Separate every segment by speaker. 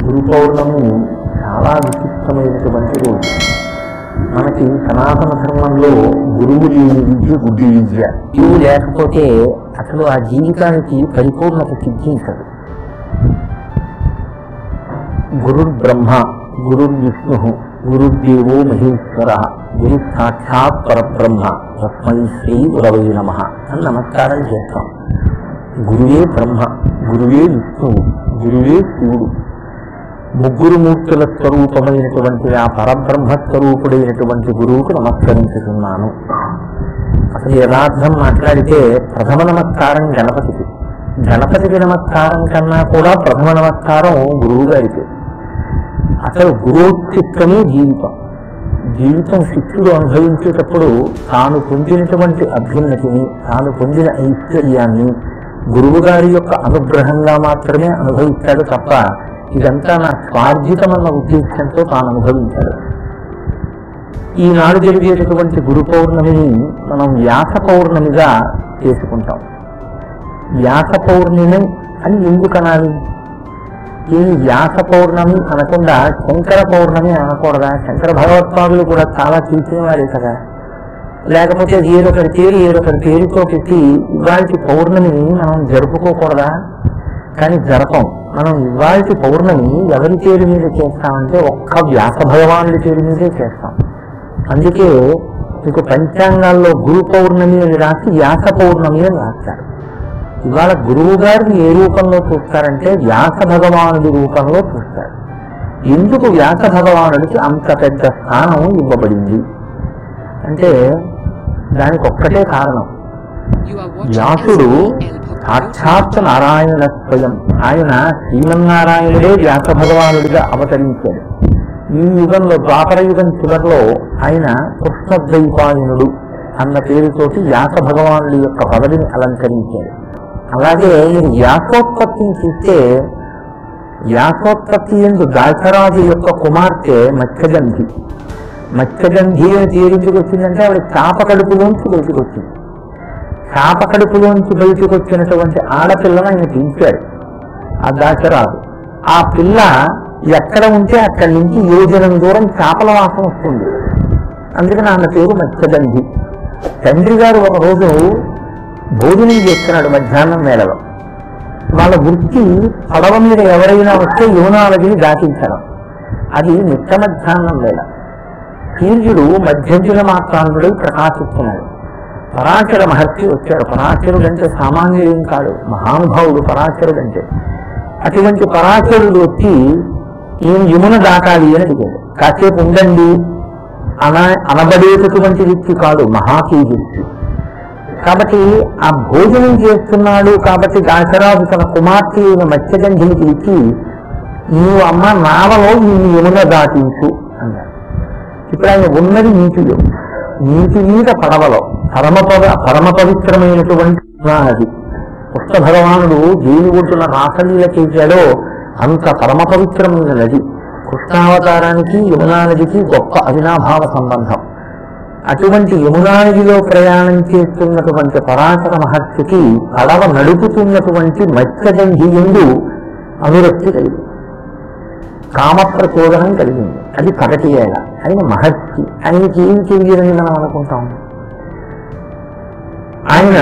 Speaker 1: గురు పౌర్ణమి చాలా విశిష్టమైనటువంటి రోజు. మనకి సనాతన ధర్మంలో గురువు లేని విద్య గుడ్డి విద్య. గురువు లేకపోతే అసలు ఆ జీవితానికి పరిపూర్ణత సిద్ధించదు. గురు బ్రహ్మ, గురు విష్ణు, గురుదేవో మహేశ్వర, గురు సాక్షాత్ పరబ్రహ్మ, తస్మై శ్రీ గురవై నమః అని నమస్కారం చేస్తాం. గురువే బ్రహ్మ, గురువే విష్ణువు, గురువే శివుడు. ముగ్గురు మూర్తుల స్వరూపమైనటువంటి ఆ పరబ్రహ్మ స్వరూపుడైనటువంటి గురువుకు నమస్కరించుతున్నాను. అసలు యథార్థం మాట్లాడితే ప్రథమ నమస్కారం గణపతికి. గణపతికి నమస్కారం కన్నా కూడా ప్రథమ నమస్కారం గురువు గారికి. అసలు గురువుత్తిత్వమే జీవితం. జీవితం శిష్యుడు అనుభవించేటప్పుడు తాను పొందినటువంటి అభ్యున్నతిని, తాను పొందిన ఐశ్వర్యాన్ని గురువు గారి యొక్క అనుగ్రహంగా మాత్రమే అనుభవిస్తాడు తప్ప ఇదంతా నా స్వార్జితమన్న ఉద్దేశంతో తాను అనుభవించాడు. ఈనాడు జరిగేటటువంటి గురు పౌర్ణమిని మనం వ్యాస పౌర్ణమిగా చేసుకుంటాం. వ్యాస పౌర్ణమి అని ఎందుకు అనాలి? ఈ వ్యాస పౌర్ణమి అనకుండా శంకర పౌర్ణమి అనకూడదా? శంకర భగవత్పాదులు కూడా చాలా చూసేవారే కదా. లేకపోతే ఏదొకరి పేరుతో పెట్టి ఇవాళ పౌర్ణమిని మనం జరుపుకోకూడదా? కానీ జరపం. మనం ఇవాళ పౌర్ణమి ఎవరి పేరు మీద చేస్తామంటే ఒక్క వ్యాస భగవానుడి పేరు మీదే చేస్తాం. అందుకే మీకు పంచాంగాల్లో గురు పౌర్ణమి అని రాసి వ్యాస పౌర్ణమి అని రాస్తారు. ఇవాళ గురువు గారిని ఏ రూపంలో చూస్తారంటే వ్యాస భగవానుడి రూపంలో చూస్తారు. ఎందుకు వ్యాస భగవానుడికి అంత పెద్ద స్థానం ఇవ్వబడింది అంటే దానికి ఒక్కటే కారణం. వ్యాసుడు సాక్షాత్ నారాయణ స్వయం. ఆయన శ్రీమన్నారాయణుడే వ్యాస భగవానుడిగా అవతరించాడు. ఈ యుగంలో ద్వాపర యుగం చివరిలో ఆయన కృష్ణద్వైపాయనుడు అన్న పేరుతోటి వ్యాస భగవానుడి యొక్క పదవిని అలంకరించాడు. అలాగే వ్యాసోత్పత్తిని చూస్తే వ్యాసోత్పత్తి ఎందు దాశరాజు యొక్క కుమార్తె మత్స్యగంధి. మత్స్యగంధి అని పేరుకి వచ్చిందంటే ఆవిడ చాప కడుపులోంచి బయటకు వచ్చింది. చాప కడుపులోంచి బయటకు వచ్చినటువంటి ఆడపిల్లను ఆయన పెంచాడు ఆ దాశరాజు. ఆ పిల్ల ఎక్కడ ఉంటే అక్కడి నుంచి యోజనం దూరం చేపల వాసన వస్తుంది. అందుకని ఆమె పేరు మత్స్యగంధి. తండ్రి గారు ఒకరోజు భోజనం చేస్తున్నాడు మధ్యాహ్నం వేళలో. వాళ్ళ వృత్తి పడవ మీద ఎవరైనా వస్తే యోనాలదిని దాటించడం. అది నిత్య మధ్యాహ్నం వేళ. సూర్యుడు మధ్యంజుల మాత్రాంతుడై ప్రకాశిస్తున్నాడు. పరాశర మహర్షి వచ్చాడు. పరాశరుడు అంటే సామాన్యుడేం కాడు, మహానుభావుడు పరాశరుడు అంటే. అటువంటి పరాశరుడు వచ్చి ఈయన యమున దాటాలి అని అడిగాడు. కాసేపు ఉండండి అనబడేటటువంటి వ్యక్తి కాదు, మహాకీర్తి. కాబట్టి ఆ భోజనం చేస్తున్నాడు కాబట్టి దాశరాజు తన కుమార్తె అయిన మత్స్యగంధిని పిలిచి నీవు అమ్మ నావలో ఈ యమున దాటించు అన్నాడు. ఇప్పుడు ఆయన ఉన్నది నీటిలో, నీటి మీద పడవలో పరమ పవిత్రమైనటువంటి నది. కృష్ణ భగవానుడు దేని ఒడ్డున రాసలీల చేశాడో అంత పరమ పవిత్రమైన నది. కృష్ణావతారానికి యమునా నదికి గొప్ప అవినాభావ సంబంధం. అటువంటి యమునా నదిలో ప్రయాణం చేస్తున్నటువంటి పరాశర మహర్షికి పడవ నడుపుతున్నటువంటి మత్స్యగంధి యందు అనురక్తి కలిగింది, కామప్రచోదనం కలిగింది. అది పగటియేళ. ఆయన మహర్షి, ఆయనకి ఏం తెలియదని మనం అనుకుంటాం. ఆయన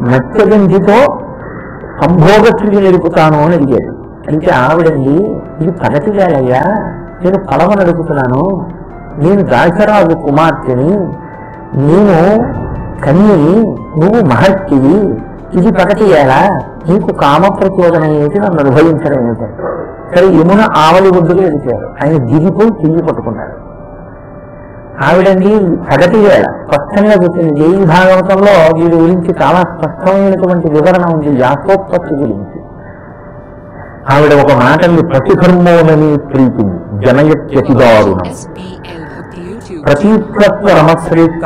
Speaker 1: మత్స్యగంధితో సంభోగక్రియ నడుపుతాను అని అడిగాడు. అయితే ఆవిడండి ఇది పగటి వేళయ్యా, నేను పడవ నడుపుతున్నాను, నేను దాశరాజు కుమార్తెని, నేను కన్యని, నువ్వు మహర్షివి, ఇది పగటి వేళ, నీకు కామప్రచోదనం ఏంటి, నన్ను అనుభవించడం ఏంటంటే సరే యమున ఆవలి ఒడ్డుగా వెళ్తారు. ఆయన దిగిపోయి తిరిగి పట్టుకున్నాడు. ఆవిడండి పగటి వేళ స్పష్టంగా చెప్పింది. దేవి భాగవతంలో వీడి గురించి చాలా స్పష్టమైనటువంటి వివరణ ఉంది వ్యాసోత్పత్తి గురించి. ఆవిడ ఒక మాటల్ని ప్రతిధర్మోనని ప్రీతిని జనయత్యతిదారుణం ప్రతీత్వ రమశ్రేష్ట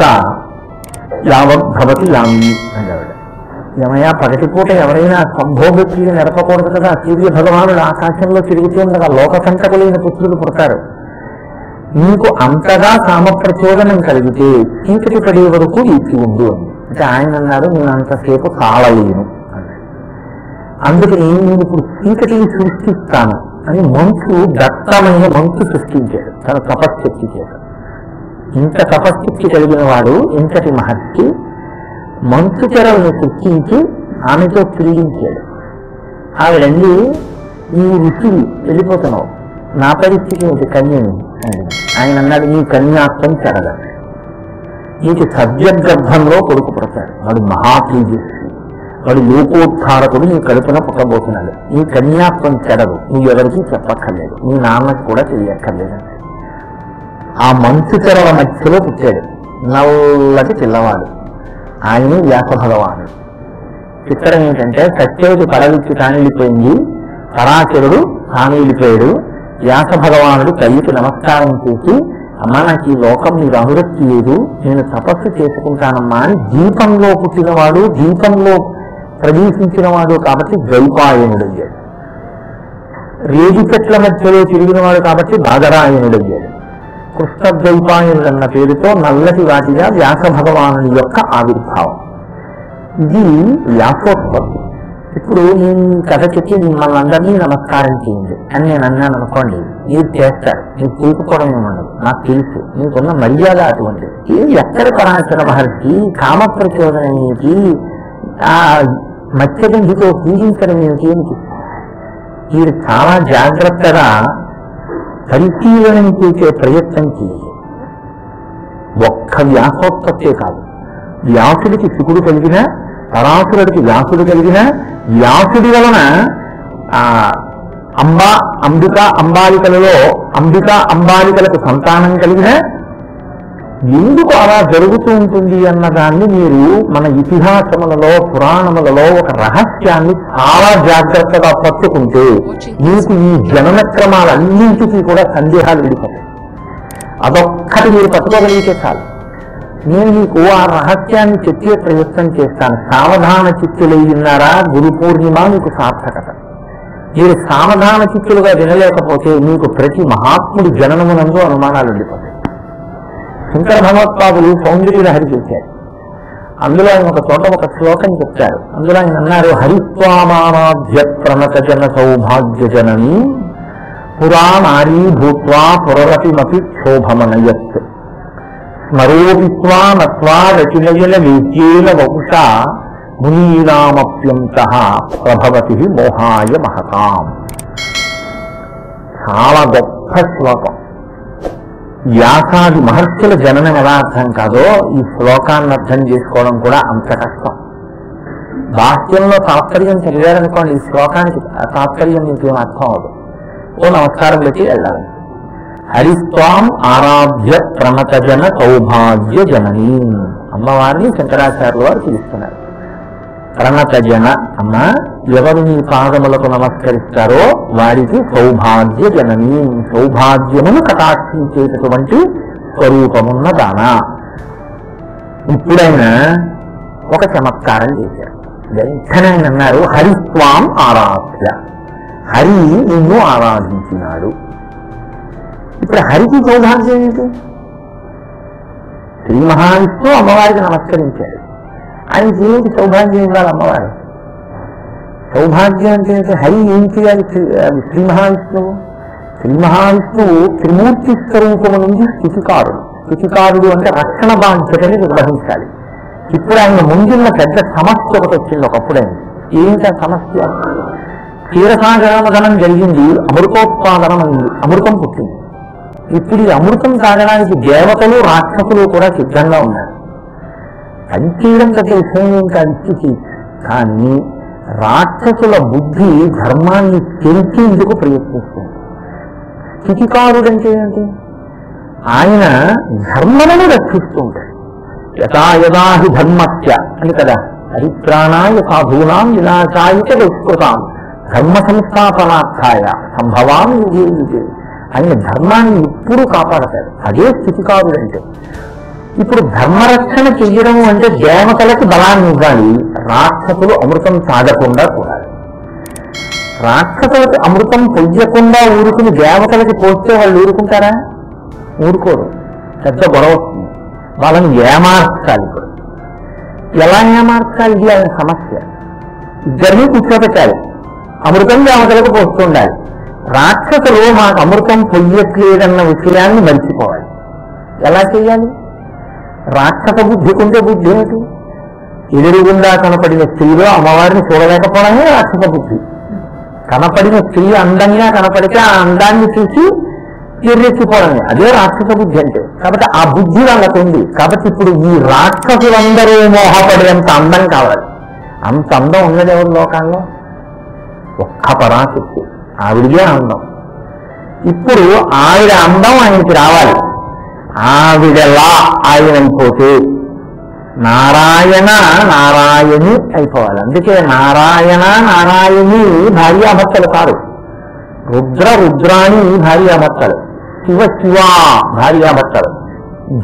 Speaker 1: యావద్భవతి యామి అన్నావిడ. ఏమయ్యా పగటిపూట ఎవరైనా సంభోగక్రియ నెరపకూడదు కదా. సూర్య భగవానుడు ఆకాశంలో తిరుగుతూ ఉండగా లోకకంటకులైన పుత్రులు పుడతారు. నీకు అంతగా కామప్రచోదనం కలిగితే చీకటి పడే వరకు ఇచ్చి ఉండు అని. అంటే ఆయన అన్నాడు నేను అంతసేపు కాలలేను అన్నాడు. అందుకని నేను ఇప్పుడు చీకటిని సృష్టిస్తాను, అని మంచు దట్టమైన మంచు సృష్టించాడు తన తపశక్తి చేత. ఇంత తపశక్తి కలిగిన వాడు, ఇంతటి మహర్షి మంచు తెరలను సృష్టించి ఆమెతో తిరిగించాడు. ఆవిడండి, నీ రుచి వెళ్ళిపోతున్నావు, నా పరిస్థితి ఒక కన్యని. ఆయన అన్నాడు, నీ కన్యాత్వం చెడదు, నీకు సద్యగర్భంలో కొడుకు పుడతాడు, వాడు మహాతేజస్వి, వాడు లోకోద్ధారకుడు, నీ కడుపున పుట్టబోతున్నాడు. నీ కన్యాత్వం చెడదు, నువ్వు ఎవరికి చెప్పక్కర్లేదు, నీ నాన్నకు కూడా తెలియక్కర్లేదు. ఆ మంచు తెరల మధ్యలో పుట్టాడు నల్లటి పిల్లవాడు, ఆయన వ్యాస భగవానుడు. చిత్రం ఏంటంటే సత్యవతి పడవికి తానిళ్ళిపోయింది, పరాశరుడు తానిళ్ళిపోయాడు. వ్యాస భగవానుడు కయ్యకి నమస్కారం చేసి, అమ్మా నాకు ఈ లోకం నీకు అనురక్తి లేదు, నేను తపస్సు చేసుకుంటానమ్మా అని దీపంలో పుట్టినవాడు, దీపంలో ప్రవేశించినవాడు కాబట్టి ద్వైపాయనుడయ్యాడు. రేగి చెట్ల మధ్యలో తిరిగినవాడు కాబట్టి బాదరాయనుడయ్యాడు. కృష్ణద్వైపాయనుడు అన్న పేరుతో నల్లటి వాటిగా వ్యాస భగవానుని యొక్క ఆవిర్భావం. ఇది వ్యాసోత్పత్తి. ఇప్పుడు నేను కథ చెప్పి మిమ్మల్ని అందరినీ నమస్కారం చేయండి అని నేను అన్నాను అనుకోండి, మీరు చేస్తారు, మీరు తీసుకోవడం ఏమన్నది నాకు తెలుసు, మీకున్న మర్యాద అటువంటిది. ఇది ఎక్కడ పరాశర మహర్షి కామ ప్రచోదనం ఏమిటి, ఆ మత్స్యగంధితో పూజించడం ఏమిటి అని చెప్తారు. వీరు చాలా జాగ్రత్తగా పరిశీలనం చేసే ప్రయత్నం చేసి ఒక్క వ్యాసోత్పత్తే కాదు, వ్యాసుడికి శివుడు కలిగిన, పరాశరుడికి వ్యాసుడు కలిగిన, వ్యాసుడి వలన అంబాలికలలో అంబాలికలకు సంతానం కలిగిన, ఎందుకు అలా జరుగుతూ ఉంటుంది అన్నదాన్ని మీరు మన ఇతిహాసములలో పురాణములలో ఒక రహస్యాన్ని చాలా జాగ్రత్తగా పట్టుకుంటే మీకు ఈ జనన క్రమాలన్నింటికీ కూడా సందేహాలు విడిపోతాయి. అదొక్కటి మీరు పట్టుకోగలిగితే చాలు. నేను మీకు ఆ రహస్యాన్ని చెప్పే ప్రయత్నం చేస్తాను. సావధాన చిత్తులై ఉన్నారా, గురు పూర్ణిమ మీకు సార్థకత. మీరు సావధాన చిత్తులుగా వినలేకపోతే మీకు ప్రతి మహాత్ముడి జననమునందు అనుమానాలు ఉండిపోతాయి. శంకర భగవత్పాదులు సౌందర్య లహరి చేశారు. అందులో ఆయన ఒక చోట ఒక శ్లోకం చెప్తారు. అందులో ఆయన అన్నారు, హరిత్వామారాధ్య ప్రణత జన సౌభాగ్య జనని పురా నారీ భూత్వా పురరతిమపి క్షోభమనయత్ స్మరోపిత్వా నత్వా రచినయన వేద్యేన వపుషా మునీనామప్యంత ప్రభవతి మోహాయ మహతాం. చాలా గొప్ప శ్లోకం. వ్యాసాది మహర్షుల జననం ఎలా అర్థం కాదో ఈ శ్లోకాన్ని అర్థం చేసుకోవడం కూడా అంత కష్టం. వాక్యంలో తాత్పర్యం చదివారనుకోండి, ఈ శ్లోకానికి తాత్పర్యం మీకు ఏం అర్థం అవదు. ఓ నమస్కారం పెట్టి వెళ్ళాలి. హరిస్వాం ఆరాధ్య ప్రణత జన సౌభాగ్య జనని, అమ్మవారిని శంకరాచార్యుల వారు పిలుస్తున్నారు. ప్రణత జన, అమ్మ ఎవరు నీ పాదములకు నమస్కరిస్తారో వారికి సౌభాగ్య జనని, సౌభాగ్యమును కటాక్షించేటటువంటి స్వరూపమున్న దాన. ఇప్పుడైనా ఒక చమత్కారం చేశారు. వెంటనే ఆయన అన్నారు, హరిస్వాం ఆరాధ్య, హరి నిన్ను ఆరాధించినాడు. ఇప్పుడు హరికి సౌభాగ్యం ఏంటి? శ్రీ మహావిష్ణువు అమ్మవారికి నమస్కరించాడు, ఆయనకి ఏంటి సౌభాగ్యం ఇవ్వాలి అమ్మవారు? సౌభాగ్యం అంటే హరి ఏం చేయాలి? శ్రీ మహావిష్ణువు, శ్రీ మహావిష్ణువు త్రిమూర్తి స్వరూపము నుంచి స్థితికారుడు అంటే రక్షణ బాధ్యతని నిర్వహించాలి. ఇప్పుడు ఆయన ముందున్న పెద్ద సమస్య ఒకటి వచ్చింది. ఒకప్పుడైంది ఏంటి ఆ సమస్య? క్షీరసాగరమదనం జరిగింది, అమృతోత్పాదనం అయింది, అమృతం పుట్టింది. ఇప్పుడు ఈ అమృతం తాగడానికి దేవతలు రాక్షసులు కూడా సిద్ధంగా ఉన్నారు. పనిచేయడం కంటే విషయం ఇంకా ఇచ్చి, కానీ రాక్షసుల బుద్ధి ధర్మాన్ని తెలిసేందుకు ప్రయత్నిస్తుంది. స్థితికారుడంటే ఏంటి? ఆయన ధర్మమును రక్షిస్తూ ఉంటాడు. యథాయథాహి ధర్మస్య అని కదా, హరిప్రాణాయ సాధూనాం వినాశాయ దుష్కృతాం ధర్మ సంస్థాపనార్థాయ సంభవామి యుగే యుగే. ఆయన ధర్మాన్ని ఎప్పుడూ కాపాడతాడు. అదే స్థితికారుడంటే. ఇప్పుడు ధర్మరక్షణ చెయ్యడం అంటే దేవతలకు బలాన్ని ఇవ్వాలి, రాక్షసులు అమృతం తాగకుండా చూడాలి. రాక్షసులకు అమృతం పొయ్యకుండా ఊరుకుని దేవతలకి పోస్తే వాళ్ళు ఊరుకుంటారా? ఊరుకోరు. పెద్ద గొడవ వస్తుంది. వాళ్ళని ఏమార్చాలి. ఇప్పుడు ఎలా ఏమార్చాలి? ఇది ఆయన సమస్య. ఇద్దరినీ కూర్చోబెట్టాలి, అమృతం దేవతలకు పోస్తుండాలి. రాక్షసులు మాకు అమృతం పొయ్యట్లేదన్న విషయాన్ని మర్చిపోవాలి. ఎలా చేయాలి? రాక్షస బుద్ధికుంటే బుద్ధి ఏమిటి? ఎదురుగుండా కనపడిన స్త్రీలో అమ్మవారిని చూడలేకపోవడమే రాక్షస బుద్ధి. కనపడిన స్త్రీ అందంగా కనపడితే ఆ అందాన్ని చూసి ఎర్రెచ్చిపోవడమే, అదే రాక్షస బుద్ధి అంటే. కాబట్టి ఆ బుద్ధి వాళ్ళకు ఉంది. కాబట్టి ఇప్పుడు ఈ రాక్షసులందరూ మోహపడేంత అందం కావాలి. అంత అందం ఉన్నది ఎవరి లోకాల్లో? ఒక్క పరాశక్తి, ఆవిడిగే అందం. ఇప్పుడు ఆవిడ అందం ఆయనకి రావాలి. ఆవిడలా ఆయన అయిపోతే నారాయణ నారాయణి అయిపోవాలి. అందుకే నారాయణ నారాయణి భార్యాభర్తలు కాదు, రుద్ర రుద్రాణి భార్యాభర్తలు, శివ శివ భార్యాభర్తలు,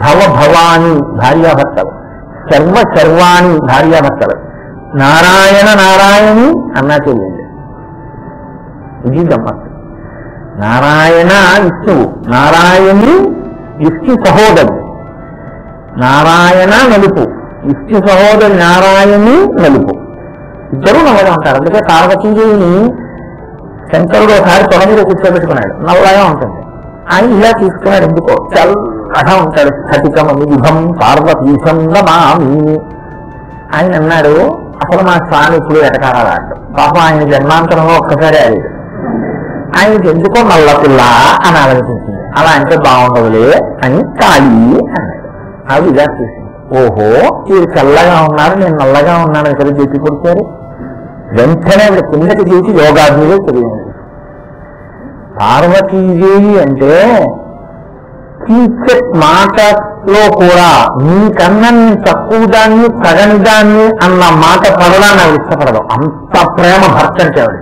Speaker 1: భవ భవాని భార్యాభర్తలు, సర్వ సర్వాణి భార్యాభర్తలు. నారాయణ నారాయణి అన్నా చెల్లింది. ఇది గమ్మత్తు. నారాయణ విష్ణువు, నారాయణి విష్ణు సహోదరి. నారాయణ నలుపు, విష్ణు సహోదరి నారాయణి నలుపు, ఇద్దరూ నల్లగా ఉంటారు. అందుకే పార్వతీదేవిని శంకరుడు ఒకసారి తొడ మీద కూర్చోబెట్టుకున్నాడు, నల్లగా ఉంటుంది. ఆయన ఇలా తీసుకున్నాడు, ఎందుకో చల్లగా ఉంటాడు. స్ఫటికమని విభం పార్వతీశం నమామి. ఆయన అన్నాడు, అసలు మా స్వామి ఇప్పుడు ఎటకారాడు. పాపం ఆయన జన్మాంతరంలో ఒక్కసారి అది ఆయనకి ఎందుకో నల్ల పిల్ల అని ఆలోచించింది. అలా అంటే బాగుండదులే అని కాళీ అన్నాడు. అవి ఇలా చూసింది. ఓహో, వీడు చల్లగా ఉన్నారు, నేను నల్లగా ఉన్నాను ఇక్కడ చెప్పి కొడిచారు. వెంటనే కిందకి చేసి యోగాగ్నిలో తెలియదు. పార్వతీదేవి అంటే టీచర్ మాటలో కూడా నీకన్నా నేను తక్కువ దాన్ని సగని దాన్ని అన్న మాట పడడానికి ఆవిడ ఇష్టపడదు. అంత ప్రేమ భర్త అంటే ఆవిడ.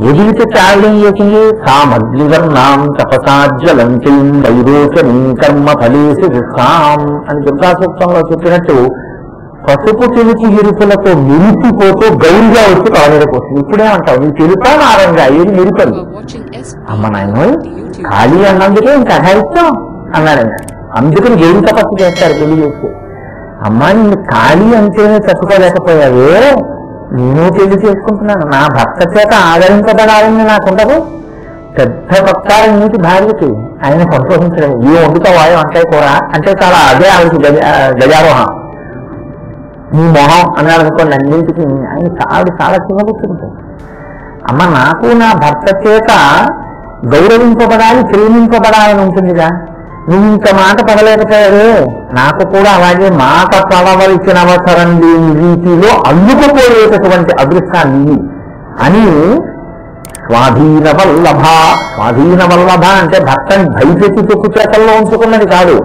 Speaker 1: ఎదిగితే త్యాగం చేసింది. సామగ్రివర్ణాం తపసాజ్వలంతీం వైరోచనీం కర్మ ఫలేసి విస్తాం అని దుర్గా సూక్తంలో చెప్పినట్టు పసుపు తెలుపు ఎరుపులతో మెరిసిపోతూ గౌరిగా వచ్చి కాలేరకు వస్తుంది. ఇప్పుడేమంటావు, నీ తెలుపా నారంగా ఏది మెరుపలు? అమ్మ నాయన ఖాళీ అన్నందుకే ఇంకా అఘాయిస్తాం అన్నాడన్న. అందుకని గౌరి తపస్సు చేస్తారు పెళ్లి చేస్తే. అమ్మా నిన్ను ఖాళీ అంటేనే తట్టుకోలేకపోయావే, నేను పెళ్లి చేసుకుంటున్నాను, నా భర్త చేత ఆదరించబడాలని నాకుండదు. పెద్ద పక్కాల నీటి భార్యకి ఆయన సంతోషించడం. ఏ వండుతావాయో వంకాయ కూర అంటే చాలా అదే ఆవిడకి గజారోహం. నీ మొహం అన్నాడు అనుకోండి అన్నింటికి. ఆయన ఆవిడ చాలా చిన్నబుచ్చుకుంటుంది. అమ్మ నాకు నా భర్త చేత గౌరవింపబడాలి, ప్రేమింపబడాలని ఉంటుందిగా. నువ్వు ఇంత మాట పడలేకపోయావే, నాకు కూడా అలాగే మాట పడవలసిన అవసరం లేని రీతిలో అల్లుకుపోయేటటువంటి అదృష్టాన్ని అని స్వాధీన వల్లభ. స్వాధీన వల్లభ అంటే భర్తని భయపెట్టి తొక్కు చేతల్లో ఉంచుకున్నది కాదు,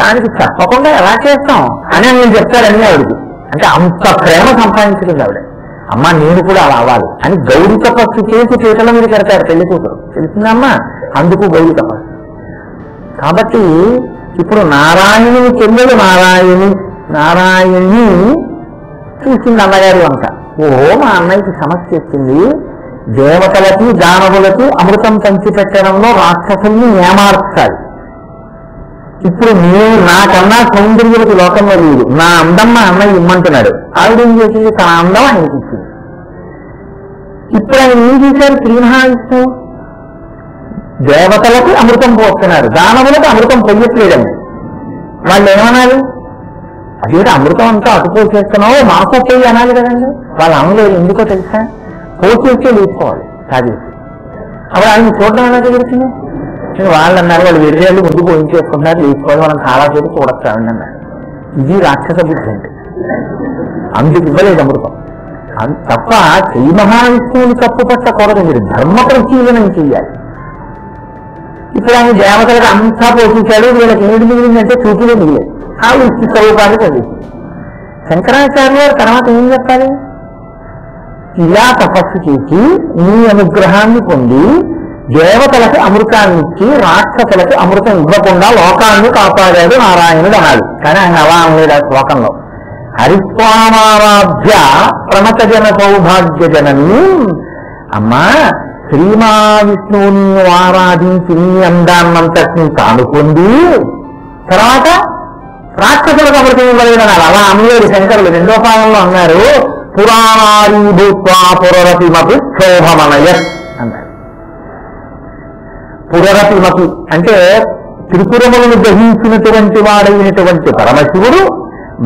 Speaker 1: దానికి చెప్పకుండా ఎలా చేస్తాం అని నేను చెప్తాడని ఆవిడికి. అంటే అంత ప్రేమ సంపాదించుకుంది ఆవిడ. అమ్మ నేను కూడా అలా అవ్వాలి అని గౌరీ తపస్సు చేసి పీటల మీద పెడతారు పెళ్లి కూతురు. తెలిసిందమ్మా, అందుకు గౌరీ తపస్సు. కాబట్టి ఇప్పుడు నారాయణుని చెల్లెలు నారాయణి చూసింది అన్నగారి వంక. ఓహో, మా అన్నయ్యకి సమస్య వచ్చింది. దేవతలకి దానవులకి అమృతం పంచిపెట్టడంలో రాక్షసుల్ని ఏమార్చాలి. ఇప్పుడు నేను నాకన్నా సౌందర్యులకు లోకంలో లేదు, నా అందం మా అన్నయ్య ఇమ్మంటున్నాడు. ఆవిడ ఏం చేసింది, తన అందం ఆయనకి ఇచ్చింది. ఇప్పుడు ఆయన ఏం చేశారు, శ్రీమహావిష్ణువు దేవతలకు అమృతం పోస్తున్నారు, దానవులకు అమృతం పొయ్యట్లేదండి. వాళ్ళు ఏమనాలి, అదేంటి అమృతం అంతా అటుపోసేస్తున్నావు మాకు పోయి అనాలి కదండి. వాళ్ళు అనలేదు. ఎందుకో తెలుసా, పోసేస్తే లేచుకోవాలి కాదేసి. అప్పుడు ఆయన చూడడం ఎలా జరుగుతుంది. వాళ్ళు అన్నారు, వాళ్ళు వెర్రేళ్ళు ముందు పోయించేసుకుంటున్నారు, లేచుకోవాలి, మనం చాలా సేపు చూడొచ్చామండి అన్నారు. ఇది రాక్షస బుద్ధి అంటే. అందుకు ఇవ్వలేదు అమృతం. తప్ప శ్రీ మహావిష్ణువుని తప్పు పట్టకూడదు, మీరు ధర్మ పరిశీలనం చేయాలి. ఇప్పుడు ఆయన దేవతలకు అంతా పోషించాడు, వీళ్ళకి ఏడు మిగిలిందంటే చూపులే మిగిలేదు. ఆ విష్ణు స్వరూపాన్ని చదివింది. శంకరాచార్య గారు తర్వాత ఏం చెప్పాలి, ఇలా తపస్సు చేసి నీ అనుగ్రహాన్ని పొంది దేవతలకు అమృతాన్ని ఇచ్చి రాక్షసులకి అమృతం ఇవ్వకుండా లోకాన్ని కాపాడాడు నారాయణుడు అనాలి. కానీ ఆయన అలా అనలేదు ఆ శ్లోకంలో. హరిస్వామారాధ్య ప్రణత జన సౌభాగ్య జనని. అమ్మా, శ్రీమహావిష్ణువుని ఆరాధించి నీ అందాన్నంతటిని తాను పొంది తర్వాత రాక్షసులకు అమృతం ఇవ్వలేదన్నారు. అలా అనలేదు శంకరులు. రెండో పాదంలో అన్నారు, పురాణారీ భూత్వా పురరతిమపి శోభమనయ అన్నారు. పురరతిమకు అంటే త్రిపురములను గ్రహించినటువంటి వాడైనటువంటి పరమశివుడు,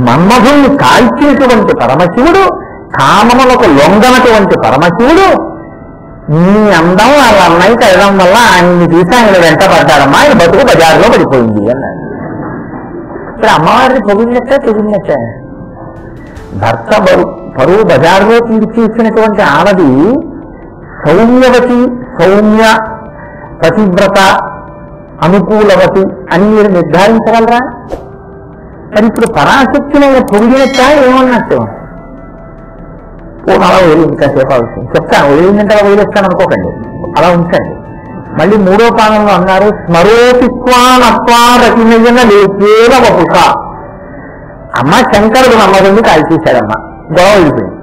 Speaker 1: మన్మధుల్ని కాల్చినటువంటి పరమశివుడు, కామములకు లొంగనటువంటి పరమశివుడు, నీ అందం వాళ్ళ అన్నయ్యకి అడగడం వల్ల ఆయన్ని తీసి ఆయన వెంట పడ్డాడమ్మా, ఆయన బతుకు బజారులో పడిపోయింది అన్నాడు. ఇప్పుడు అమ్మవారిని పొగిడినట్టే తెగినట్టే. భర్త పరువు బజారులో తీర్చిచ్చినటువంటి ఆడది సౌమ్యవతి, సౌమ్య, పతివ్రత, అనుకూలవతి అని మీరు నిర్ధారించగలరా? మరి ఇప్పుడు పరాశక్తిని పొగిడినట్ట ఏమన్నట్టు? అలా వదిలి ఇంకాసేపు అవుతుంది చెప్తాను. వదిలిందంటే అలా వదిలేస్తాను అనుకోకండి, అలా ఉంచండి. మళ్ళీ 3వ పాదంలో అన్నారు స్మరోపిత్వానత్వారతినయన లేకేల వపుష. అమ్మ శంకరుడు నమ్మదుని కాల్చేశాడమ్మ, గొడవ అయిపోయింది.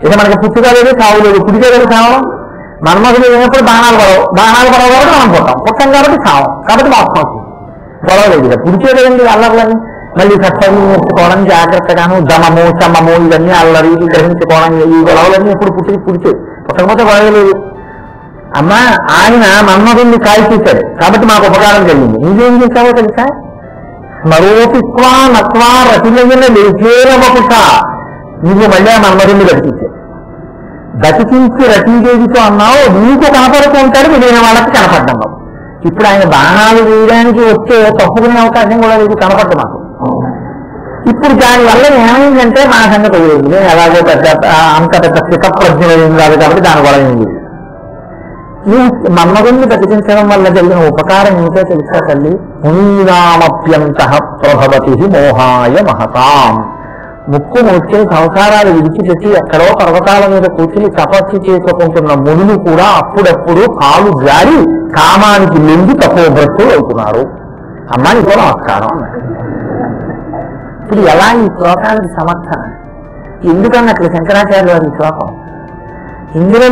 Speaker 1: ఇక మనకి పుట్టుక లేదు, సావు లేదు. పుట్టుక లేదు, సావం. మన్మధులు అయినప్పుడు బాణాలు పడవ కాబట్టి మనం పుట్టాం కాబట్టి సావం, కాబట్టి మోసం అవుతుంది. గొడవ లేదు. ఇక పుడిచే లేదండి అల్లర్లని. మళ్ళీ సత్సంగం నేర్చుకోవడం, జాగ్రత్తగాను దమము చమ్మము ఇవన్నీ అల్లరి గ్రహించుకోవడం, ఈ గొడవలన్నీ ఇప్పుడు పుడిచే పుట్టకపోతే గొడవ లేదు. అమ్మ ఆయన మన్మధుల్ని కాల్చేశాడు కాబట్టి మాకు ఉపకారం కలిగింది. నువ్వేం చేశావో తెలుసా? స్మరోపిత్వా నత్వా రతిలైన లేచేల వపుష. నువ్వు మళ్ళీ ఆ మన్మధుల్ని బతికించావు. బతికించి రతీదేవితో అన్నావు, నీకు కనపడుతూ ఉంటాడు, మిగిలిన వాళ్ళకి కనపడ్డావు. ఇప్పుడు ఆయన బాణాలు వేయడానికి వచ్చే తప్పుకునే అవకాశం కూడా లేదు, కనపడ్డ మాకు. ఇప్పుడు దానివల్ల ఏమైందంటే మా సంగతి లేదు. నేను ఎలాగో అంత పెద్ద స్థితప్రజ్ఞం కాదు కాబట్టి దాని కూడా ఏంది. ఈ మన్మధుల్ని బతికించడం వల్ల జరిగిన ఉపకారం ఏమిటో తెలుసా తల్లి? మునీనామప్యంత ప్రభవతి మోహాయ మహతాం. ముక్కు ముచ్చే సంసారాలు విడిచిపెట్టి ఎక్కడో పర్వతాల మీద కూర్చుని తపస్సు చేసుకుంటున్న మునులు కూడా అప్పుడప్పుడు కాలు జారి కామానికి నిండి తపోభ్రష్టులు అవుతున్నారు. అమ్మాయి కూడా నమస్కారం అన్నాడు. ఇప్పుడు ఎలా ఈ శ్లోకానికి సమర్థన ఎందుకన్నట్లు శంకరాచార్య వారి శ్లోకం ఇందులో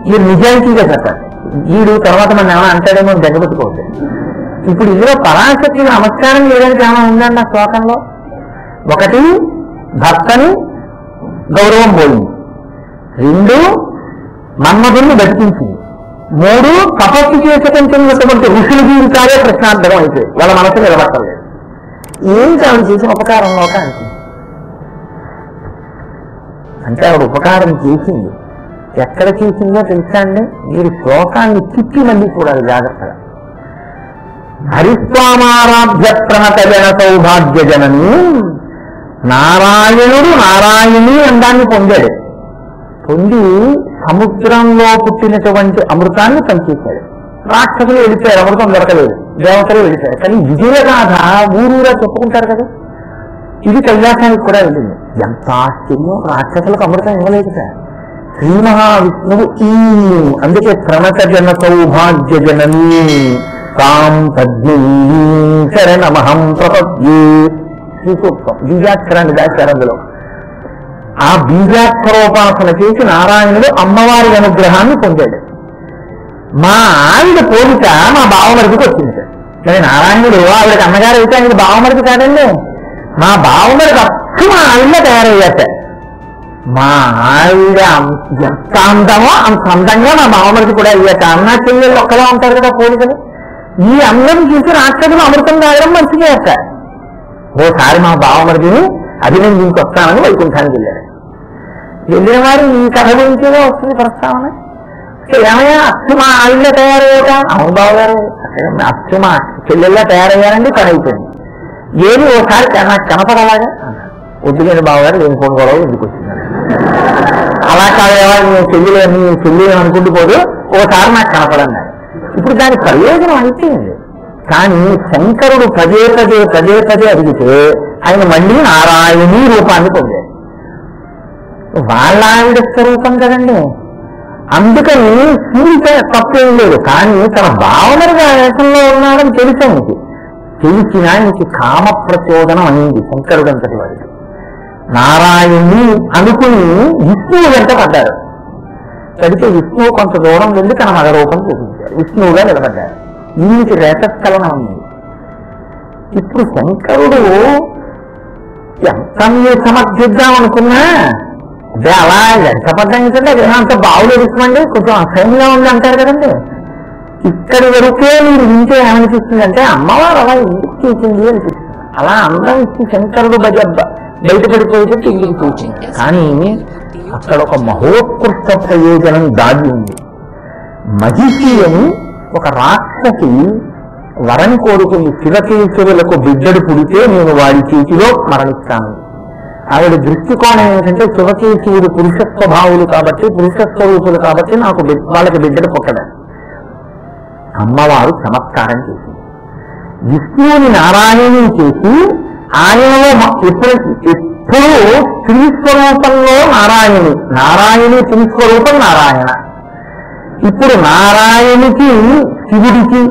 Speaker 1: మీరు నిజాయితీగా చెప్పారు. వీడు తర్వాత మన ఏమైనా అంటాడేమో దగ్గబెట్టుకోవద్దు. ఇప్పుడు ఇందులో పరాశక్తికి నమస్కారం చేయడానికి ఏమైనా ఉందండి ఆ శ్లోకంలో? ఒకటి భర్తని గౌరవం పోయింది, 2 మన్మధుల్ని బతికించింది, 3 తపస్సు చేసుకుంటున్నటువంటి ఋషులు జీవితాలే ప్రశ్నార్థకం అయితే వాళ్ళ మనసు నిలబట్టలేదు. ఏంటి ఆవిడ చేసిన ఉపకారం లోకానికి? అంటే ఆవిడ ఉపకారం చేసింది. ఎక్కడ చేసిందో తెలుసా అండి? మీరు శ్లోకాన్ని తిప్పి మళ్ళీ చూడాలి జాగ్రత్తగా. హరిస్వామారాధ్య ప్రణత జన సౌభాగ్య జనని. నారాయణుడు నారాయణి అందాన్ని పొందాడు. పొంది సముద్రంలో పుట్టినటువంటి అమృతాన్ని పంచేశాడు. రాక్షసులు వెళ్ళిపోయారు, అమృతం దొరకలేదు, దేవతలు వెళ్ళిపోయారు. కానీ విజయగాథ ఊరూరా చెప్పుకుంటారు కదా. ఇది కైలాసానికి కూడా వెళ్ళింది. ఎంత ఆశ్చర్యం! రాక్షసులకు అమృతం ఇవ్వలేదు సార్. శ్రీ మహావిష్ణువు అందుకే ప్రణత జన సౌభాగ్య జననీ తాం పద్మీ శరణమహం ప్రపద్యే. శ్రీసూక్తం బీజాక్షరాన్ని దాచారు అందులో. ఆ బీజాక్షరోపాసన చేసి నారాయణుడు అమ్మవారి అనుగ్రహాన్ని పొందాడు. మా ఆవిడ పోలిక మా బావమరిదికి వచ్చింది. కానీ నారాయణుడు ఆవిడకి అన్నగారు అయితే ఆయనకి బావమరిది కాదండి. మా బావమరిది అచ్చు మా ఆవిడ తయారయ్యాట. మా ఆవిడ ఎంత అందమో అంత అందంగా మా బావమరిది కూడా అయ్యాక. అన్న చెల్లెళ్ళు ఒక్కలా ఉంటారు కదా పోలికలు. ఈ అందం చూసి రాక్షసులు అమృతం తాగడం మంచిగా అక్క. ఓసారి మా బావమరిదిని అభినందించొస్తానని వైకుంఠానికి వెళ్ళారు. వెళ్ళిన వారు ఈ కథ గురించేగా వస్తుంది ప్రస్తావన. ఏమయ్యా అచ్చు మా ఆవిడ తయారయ్యాక? అవును బావగారు, అచ్చు మా చెల్లెల్లా తయారయ్యారండి, పని అయిపోయింది. ఏది ఓసారి నాకు కనపడలాగా? వద్దులేని బావగారు ఏం ఫోన్ గొడవ ఎందుకు వచ్చింది? అలా కాదేవా నీ చెల్లి అనుకుంటూ పోదు, ఓసారి నాకు కనపడన్నాడు. ఇప్పుడు దాని ప్రయోజనం అయిపోయింది. కానీ శంకరుడు పదే అడిగితే ఆయన మళ్ళీ నారాయణీ రూపాన్ని పొందాడు. వాళ్ళ ఆవిడ స్వరూపం కదండి. అందుకని సూర్యుత తప్పేం లేదు. కానీ తన భావనగా వేషంలో ఉన్నాడని తెలిసానికి తెలిసిన ఆయనకి కామ ప్రచోదనం అనింది శంకరుడు అంతటి వాడికి. నారాయణి అనుకుని విష్ణువు వెంట పడ్డారు. కడితే విష్ణువు కొంత దూరం వెళ్ళి తన మగ రూపం చూపించారు, విష్ణువుగా నిలబడ్డారు. ఈయనకి రేతస్థలనం ఉంది. ఇప్పుడు శంకరుడు ఎంత మీరు సమర్థిద్దాం అనుకున్నా అదే అలా వెంటపడ్డా ఏంటంటే అంత బావులు ఎదుర్కోండి, కొంచెం అసహ్యంగా ఉంది అంటారు కదండి. ఇక్కడి వరకే మీరు వింటే ఏమనిపిస్తుందంటే అమ్మవారు అలా ఎందుకు చేసింది అనిపిస్తుంది. అలా అందం ఇచ్చి శంకరుడు బయటపడిపోయేటట్టు ఇంటికి చూసింది. కానీ అక్కడ ఒక మహోత్కృష్ట ప్రయోజనం దాగి ఉంది. మహిషి అని ఒక రాక్షసి వరం కోరుకుని శివకేశవులకు బిడ్డడు పుడితే నేను వాడి చేతిలో మరణిస్తాను. ఆవిడ దృష్టికోణం ఏంటంటే శివకేశవుడు పురుష స్వభావులు కాబట్టి, పురుష స్వరూపులు కాబట్టి నాకు వాళ్ళకి బిడ్డడు పుట్టడం. అమ్మవారు చమత్కారం చేసింది. విష్ణువుని నారాయణుని చేసి ఆయనలో ఎప్పుడు స్త్రీ స్వరూపంలో నారాయణి స్త్రీ స్వరూపం నారాయణ. ఇప్పుడు నారాయణికి శివుడికి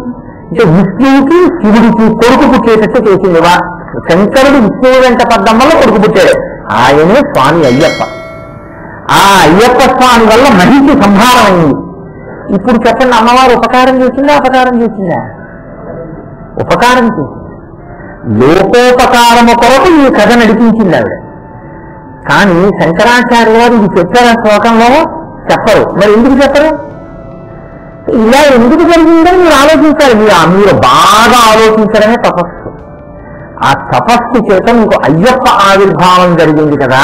Speaker 1: అంటే విష్ణువుకి శివుడికి కొడుకు పుట్టేటట్టు చేసింది. శంకరుడు విష్ణువు వెంట పడ్డం వల్ల కొడుకు పుట్టాడు. ఆయనే స్వామి అయ్యప్ప. ఆ అయ్యప్ప స్వామి వల్ల మహిషి సంహారం అయింది. ఇప్పుడు చెప్పండి, అమ్మవారు ఉపకారం చేసిందా అపకారం చేసిందా? ఉపకారం చేసింది. లోకోపకారము కొరకు ఈ కథ నడిపించింది ఆవిడ. కానీ శంకరాచార్య వారు ఇది చెప్పారు శ్లోకంలో చెప్పరు. మరి ఎందుకు చెప్పరు? ఇలా ఎందుకు జరిగిందని మీరు ఆలోచించాలి. మీరు బాగా ఆలోచించడమే తపస్సు. ఆ తపస్సు చేత మీకు అయ్యప్ప ఆవిర్భావం జరిగింది కదా.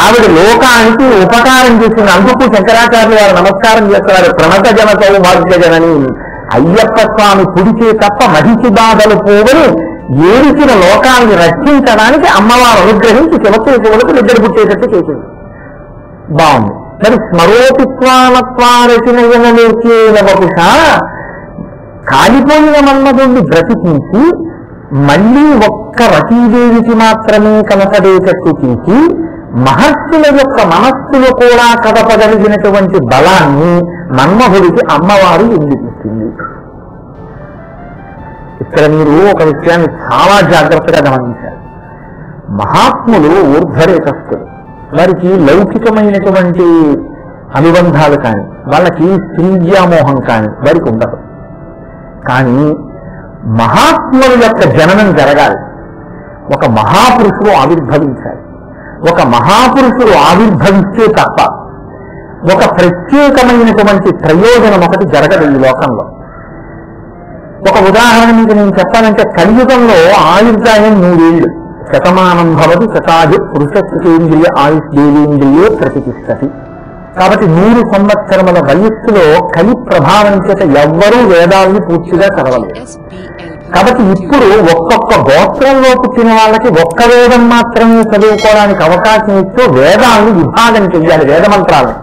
Speaker 1: ఆవిడ లోకానికి ఉపకారం చేసింది. అందుకు శంకరాచార్య వారు నమస్కారం చేస్తున్నారు. ప్రణత జన సౌభాగ్య జనని. అయ్యప్ప స్వామి పుడిచే తప్ప మహిషి బాధలు పోవని ఏడిచిన లోకాన్ని రక్షించడానికి అమ్మవారు అనుగ్రహించి శివకేశవులకు నిద్ర పుట్టేటట్టు చేసింది. బాగుంది. మరి స్మరోతిత్వానత్వారచనయనలేకేన వపుష కాలిపోయిన మన్మధుడిని బ్రతికించి మళ్లీ ఒక్క రతీదేవికి మాత్రమే కనపడేటట్టు చేసి మహర్షుల యొక్క మనస్సులు కూడా కదపగలిగినటువంటి బలాన్ని మన్మధుడికి అమ్మవారు ఎందుకిచ్చింది? ఇక్కడ మీరు ఒక విషయాన్ని చాలా జాగ్రత్తగా గమనించాలి. మహాత్ములు ఊర్ధ్వరేతస్థులు. వారికి లౌకికమైనటువంటి అనుబంధాలు కానీ, వాళ్ళకి స్త్రీవ్యామోహం కానీ వారికి ఉండదు. కానీ మహాత్ముల యొక్క జననం జరగాలి. ఒక మహాపురుషుడు ఆవిర్భవించాలి. ఒక మహాపురుషుడు ఆవిర్భవిస్తే తప్ప ఒక ప్రత్యేకమైనటువంటి ప్రయోజనం ఒకటి జరగదు ఈ లోకంలో. ఒక ఉదాహరణ మీకు నేను చెప్పాలంటే, కలియుగంలో ఆయుర్దాయం 3 ఏళ్ళు. శతమానం భవతి శతాధి పురుషేంద్రియ ఆయుష్ దేవేంద్రియే ప్రతిష్టతి. కాబట్టి 100 సంవత్సరముల వయస్సులో కలి ప్రభావం చేత ఎవ్వరూ వేదాన్ని పూర్తిగా చదవలేదు. కాబట్టి ఇప్పుడు ఒక్కొక్క గోత్రంలో పుట్టిన వాళ్ళకి ఒక్క వేదం మాత్రమే చదువుకోవడానికి అవకాశం ఇస్తూ వేదాలను విభాగం చెయ్యాలి. వేద మంత్రాలను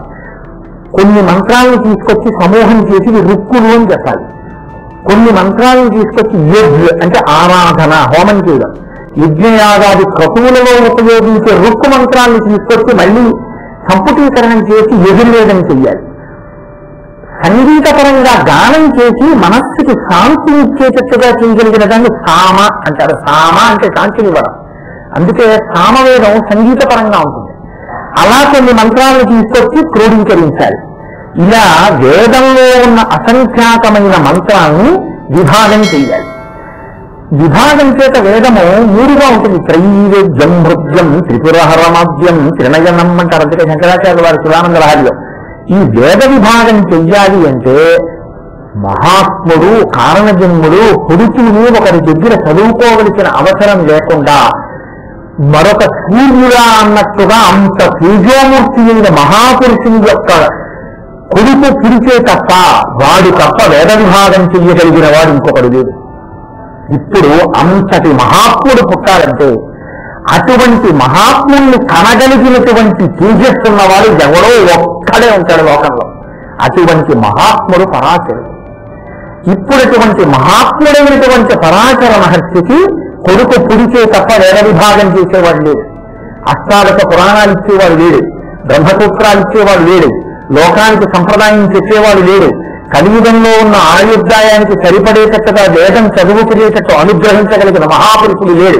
Speaker 1: కొన్ని మంత్రాలను తీసుకొచ్చి సమూహం చేసి రుక్కులు అని చెప్పాలి. కొన్ని మంత్రాలను తీసుకొచ్చి యజ్ఞ అంటే ఆరాధన, హోమం చేయడం. యజ్ఞయాగాది క్రతువులలో ఉపయోగించే రుక్కు మంత్రాలను తీసుకొచ్చి మళ్ళీ సంపుటీకరణం చేసి యజుర్వేదం చెయ్యాలి. సంగీతపరంగా గానం చేసి మనస్సుకి శాంతి ఇచ్చేటట్టుగా చేయగలిగిన దాన్ని సామ అంటారు. సామ అంటే శాంతినివ్వడం. అందుకే సామవేదం సంగీతపరంగా ఉంటుంది. అలా కొన్ని మంత్రాలను తీసుకొచ్చి క్రోడీకరించాలి. ఇలా వేదంలో ఉన్న అసంఖ్యాకమైన మంత్రాన్ని విభాగం చేయాలి. విభాగం చేత వేదము 3గా ఉంటుంది. త్రైవేద్యం భృద్యం త్రిపురహరమాద్యం త్రినయనం అంటారు. అందుకే శంకరాచార్య వారి శివానంద లహరిలో ఈ వేద విభాగం చెయ్యాలి అంటే మహాత్ముడు కారణజన్ముడు పురుషుని ఒకరి దగ్గర చదువుకోవలసిన అవసరం లేకుండా మరొక సూర్యుడా అన్నట్టుగా అంత తేజోమూర్తి అయిన మహాపురుషుని యొక్క కొడుకు పురిచే తప్ప వాడు తప్ప వేద విభాగం చెయ్యగలిగిన వాడు ఇంకొకడు లేదు. ఇప్పుడు అంతటి మహాత్ముడు పుట్టాలంటే అటువంటి మహాత్ముల్ని కనగలిగినటువంటి తేజస్సున్నవాడు ఎవడో ఒక్కడే ఉంటాడు లోకంలో. అటువంటి మహాత్ముడు పరాశరుడు. ఇప్పుడు అటువంటి మహాత్ముడైనటువంటి పరాశర మహర్షికి కొడుకు పుడిచే తప్ప వేద విభాగం చేసేవాడు లేడు. అష్టాదశ పురాణాలు ఇచ్చేవాడు లేడు. బ్రహ్మసూత్రాలు ఇచ్చేవాడు లేడు. లోకానికి సంప్రదాయం చెప్పేవాడు లేడు. కలియుగంలో ఉన్న ఆయుర్దాయానికి సరిపడేటట్టుగా వేదం చదువుకునేటట్టు అనుగ్రహించగలిగిన మహాపురుషుడు లేడు.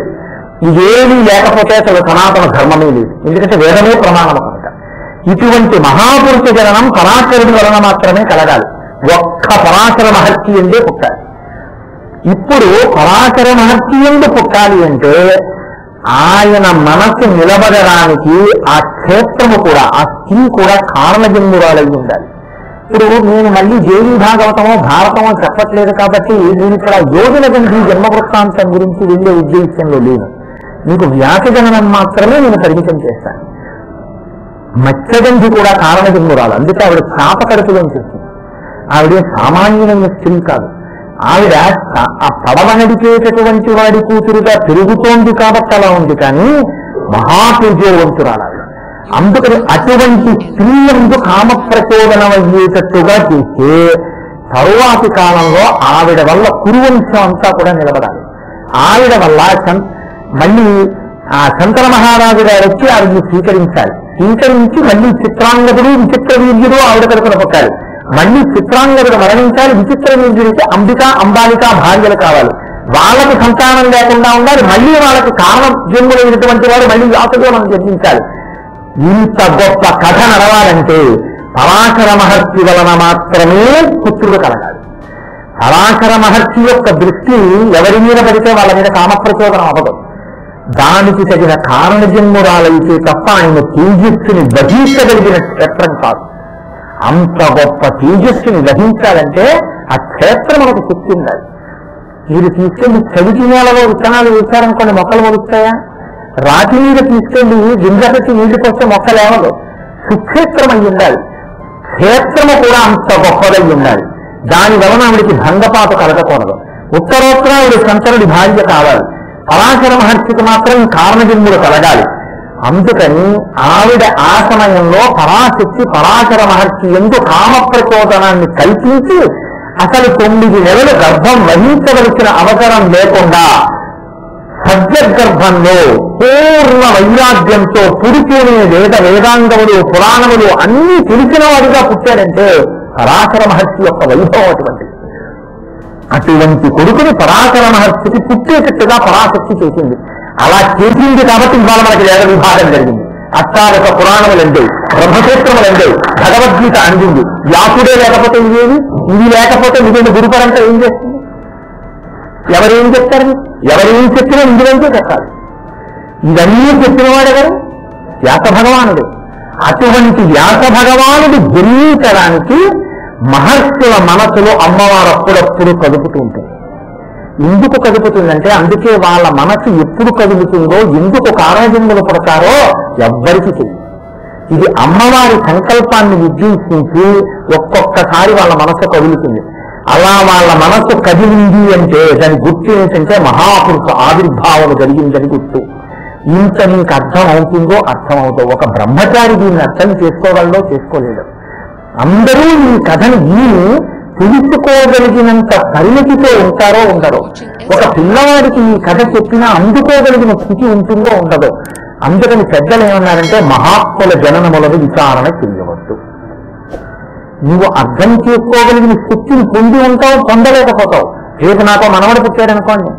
Speaker 1: ఇదేమీ లేకపోతే అసలు సనాతన ధర్మమే లేదు. ఎందుకంటే వేదమే ప్రమాణం కనుక. ఇటువంటి మహాపురుష జననం పరాశరుడి వలన మాత్రమే కలగాలి. ఒక్క పరాశర మహర్షి ఎందే పుట్టాలి. ఇప్పుడు పరాశర మహర్షి ఎందు పుట్టాలి అంటే ఆయన మనసు నిలబడడానికి ఆ క్షేత్రము కూడా, ఆ స్త్రీ కూడా కారణజన్మురాలై ఉండాలి. ఇప్పుడు నేను మళ్ళీ దేవీ భాగవతమో భారతమో చెప్పట్లేదు కాబట్టి నేను ఇక్కడ యోగుల గంధి జన్మ వృత్తాంతం గురించి వెళ్ళే ఉద్దేశంలో లేను. మీకు వ్యాసజననం మాత్రమే నేను పరిమితం చేస్తాను. మత్స్యగంధి కూడా కారణ జన్మురాలు, అందుకే ఆవిడ చాప కడుపులో చెప్తుంది. ఆవిడ సామాన్యమైన స్త్రీ కాదు. ఆవిడ ఆ పడవ నడిపేటటువంటి వాడి కూతురుగా పెరుగుతోంది కాబట్టి అలా ఉంది, కానీ మహాతేజోవంతురాలు. అందుకని అటువంటి స్త్రీ యందు కామ ప్రచోదనం అయ్యేటట్టుగా చేస్తే తరువాతి కాలంలో ఆవిడ వల్ల కురువంశం అంతా కూడా నిలబడాలి. ఆవిడ వల్ల మళ్ళీ ఆ శంకర మహారాజు గారు వచ్చి ఆవిడని స్వీకరించాలి. స్వీకరించి మళ్ళీ చిత్రాంగదుడు విచిత్ర వీర్యుడు ఆవిడ కడుపున పుట్టాలి. మళ్ళీ చిత్రాంగదుడు మరణించాలి. విచిత్ర వీర్యుడికి అంబిక అంబాలిక భార్యలు కావాలి. వాళ్ళకి సంతానం లేకుండా ఉండాలి. మళ్ళీ వాళ్ళకి కారణం జన్ములైనటువంటి వాడు మళ్ళీ వ్యాసుగా మనం జన్మించాలి. ఇంత గొప్ప కథ నడవాలంటే పరాశర మహర్షి వలన మాత్రమే పుత్రుడు కలగాలి. పరాశర మహర్షి యొక్క దృష్టి ఎవరి మీద పడితే వాళ్ళ మీద కామప్రచోదనం అవ్వదు. దానికి తగిన కారణ జన్మురాలైతే తప్ప ఆయన తేజస్సుని వహించగలిగిన క్షేత్రం కాదు. అంత గొప్ప తేజస్సుని వహించాలంటే ఆ క్షేత్రం మనకు శక్తి ఉండాలి. మీరు తీసుకెళ్లి చవిటి నేలలో విత్తనాలు వేశారనుకోండి, మొక్కలు మొలుస్తాయా? రాతి మీద తీసుకెళ్లి గింజపెట్టి నీటికి వస్తే మొక్కలేవదు. సుక్షేత్రం అయి ఉండాలి. క్షేత్రము కూడా అంత గొప్పదై ఉండాలి. దాని వలన ఆవిడికి భంగపాత కలగకూడదు. ఉత్తరోత్తర ఆవిడ శంకరుడి భార్య కావాలి. పరాశర మహర్షికి మాత్రం కారణజన్ముడు కలగాలి. అందుకని ఆవిడ ఆ సమయంలో పరాశక్తి పరాశర మహర్షి ఎందు కామ ప్రచోదనాన్ని కల్పించి అసలు 9 నెలలు గర్భం వహించవలసిన అవసరం లేకుండా సద్యగర్భంలో పూర్ణ వైరాగ్యంతో పుడితేనే వేదాంగములు పురాణములు అన్నీ తెలిసిన వాడిగా పుట్టాడంటే పరాశర మహర్షి యొక్క వైభవం అటువంటిది. అటువంటి కొడుకుని పరాశర మహర్షికి పుట్టేటట్టుగా పరాశక్తి చేసింది. అలా చేసింది కాబట్టి ఇవాళ మనకి వేద విభాగం జరిగింది. అష్టాదశ పురాణములు అంటాయి, బ్రహ్మసూత్రములు అంటాయి, భగవద్గీత అందింది. వ్యాసుడే లేకపోతే ఇవేవి, ఇవి లేకపోతే ఇదేంటి గురుపరంతా ఏం చేస్తుంది? ఎవరేం చెప్తారు? ఎవరేం చెప్పినా ఇందులోంచే చెప్పాలి. ఇవన్నీ చెప్పిన వాడెవరు? వ్యాస భగవానుడు. అటువంటి వ్యాస భగవానుడు జన్మించడానికి మహర్షుల మనసులో అమ్మవారు అప్పుడప్పుడు కదుపుతూ ఉంటుంది. ఎందుకు కదుపుతుందంటే అందుకే వాళ్ళ మనసు ఎప్పుడు కదులుతుందో, ఎందుకు కారణజన్ములు పడతారో ఎవ్వరికి తెలియదు. ఇది అమ్మవారి సంకల్పాన్ని ఉద్దేశించి ఒక్కొక్కసారి వాళ్ళ మనసు కదులుతుంది. అలా వాళ్ళ మనసు కదిలింది అంటే దాని గుర్తు ఏంటంటే మహాపురుష ఆవిర్భావం జరిగిందని గుర్తు. ఇంత నీకు అర్థం అవుతుందో అర్థమవుతుందో. ఒక బ్రహ్మచారి దీన్ని అర్థం చేసుకోగలదో చేసుకోలేడు. అందరూ ఈ కథను విని తెలుసుకోగలిగినంత పరిణతితో ఉంటారో ఉండరో. ఒక పిల్లవాడికి ఈ కథ చెప్పినా అందుకోగలిగిన స్థితి ఉంటుందో ఉండదో. అందుకని పెద్దలు ఏమన్నారంటే మహాత్ముల జననములను విచారణ చేయవద్దు. నువ్వు అర్థం చేసుకోగలిగిన శక్తిని పొంది ఉంటావు, పొందలేకపోతావు. రేపు నాతో మనవడు పుట్టాడనుకోండి,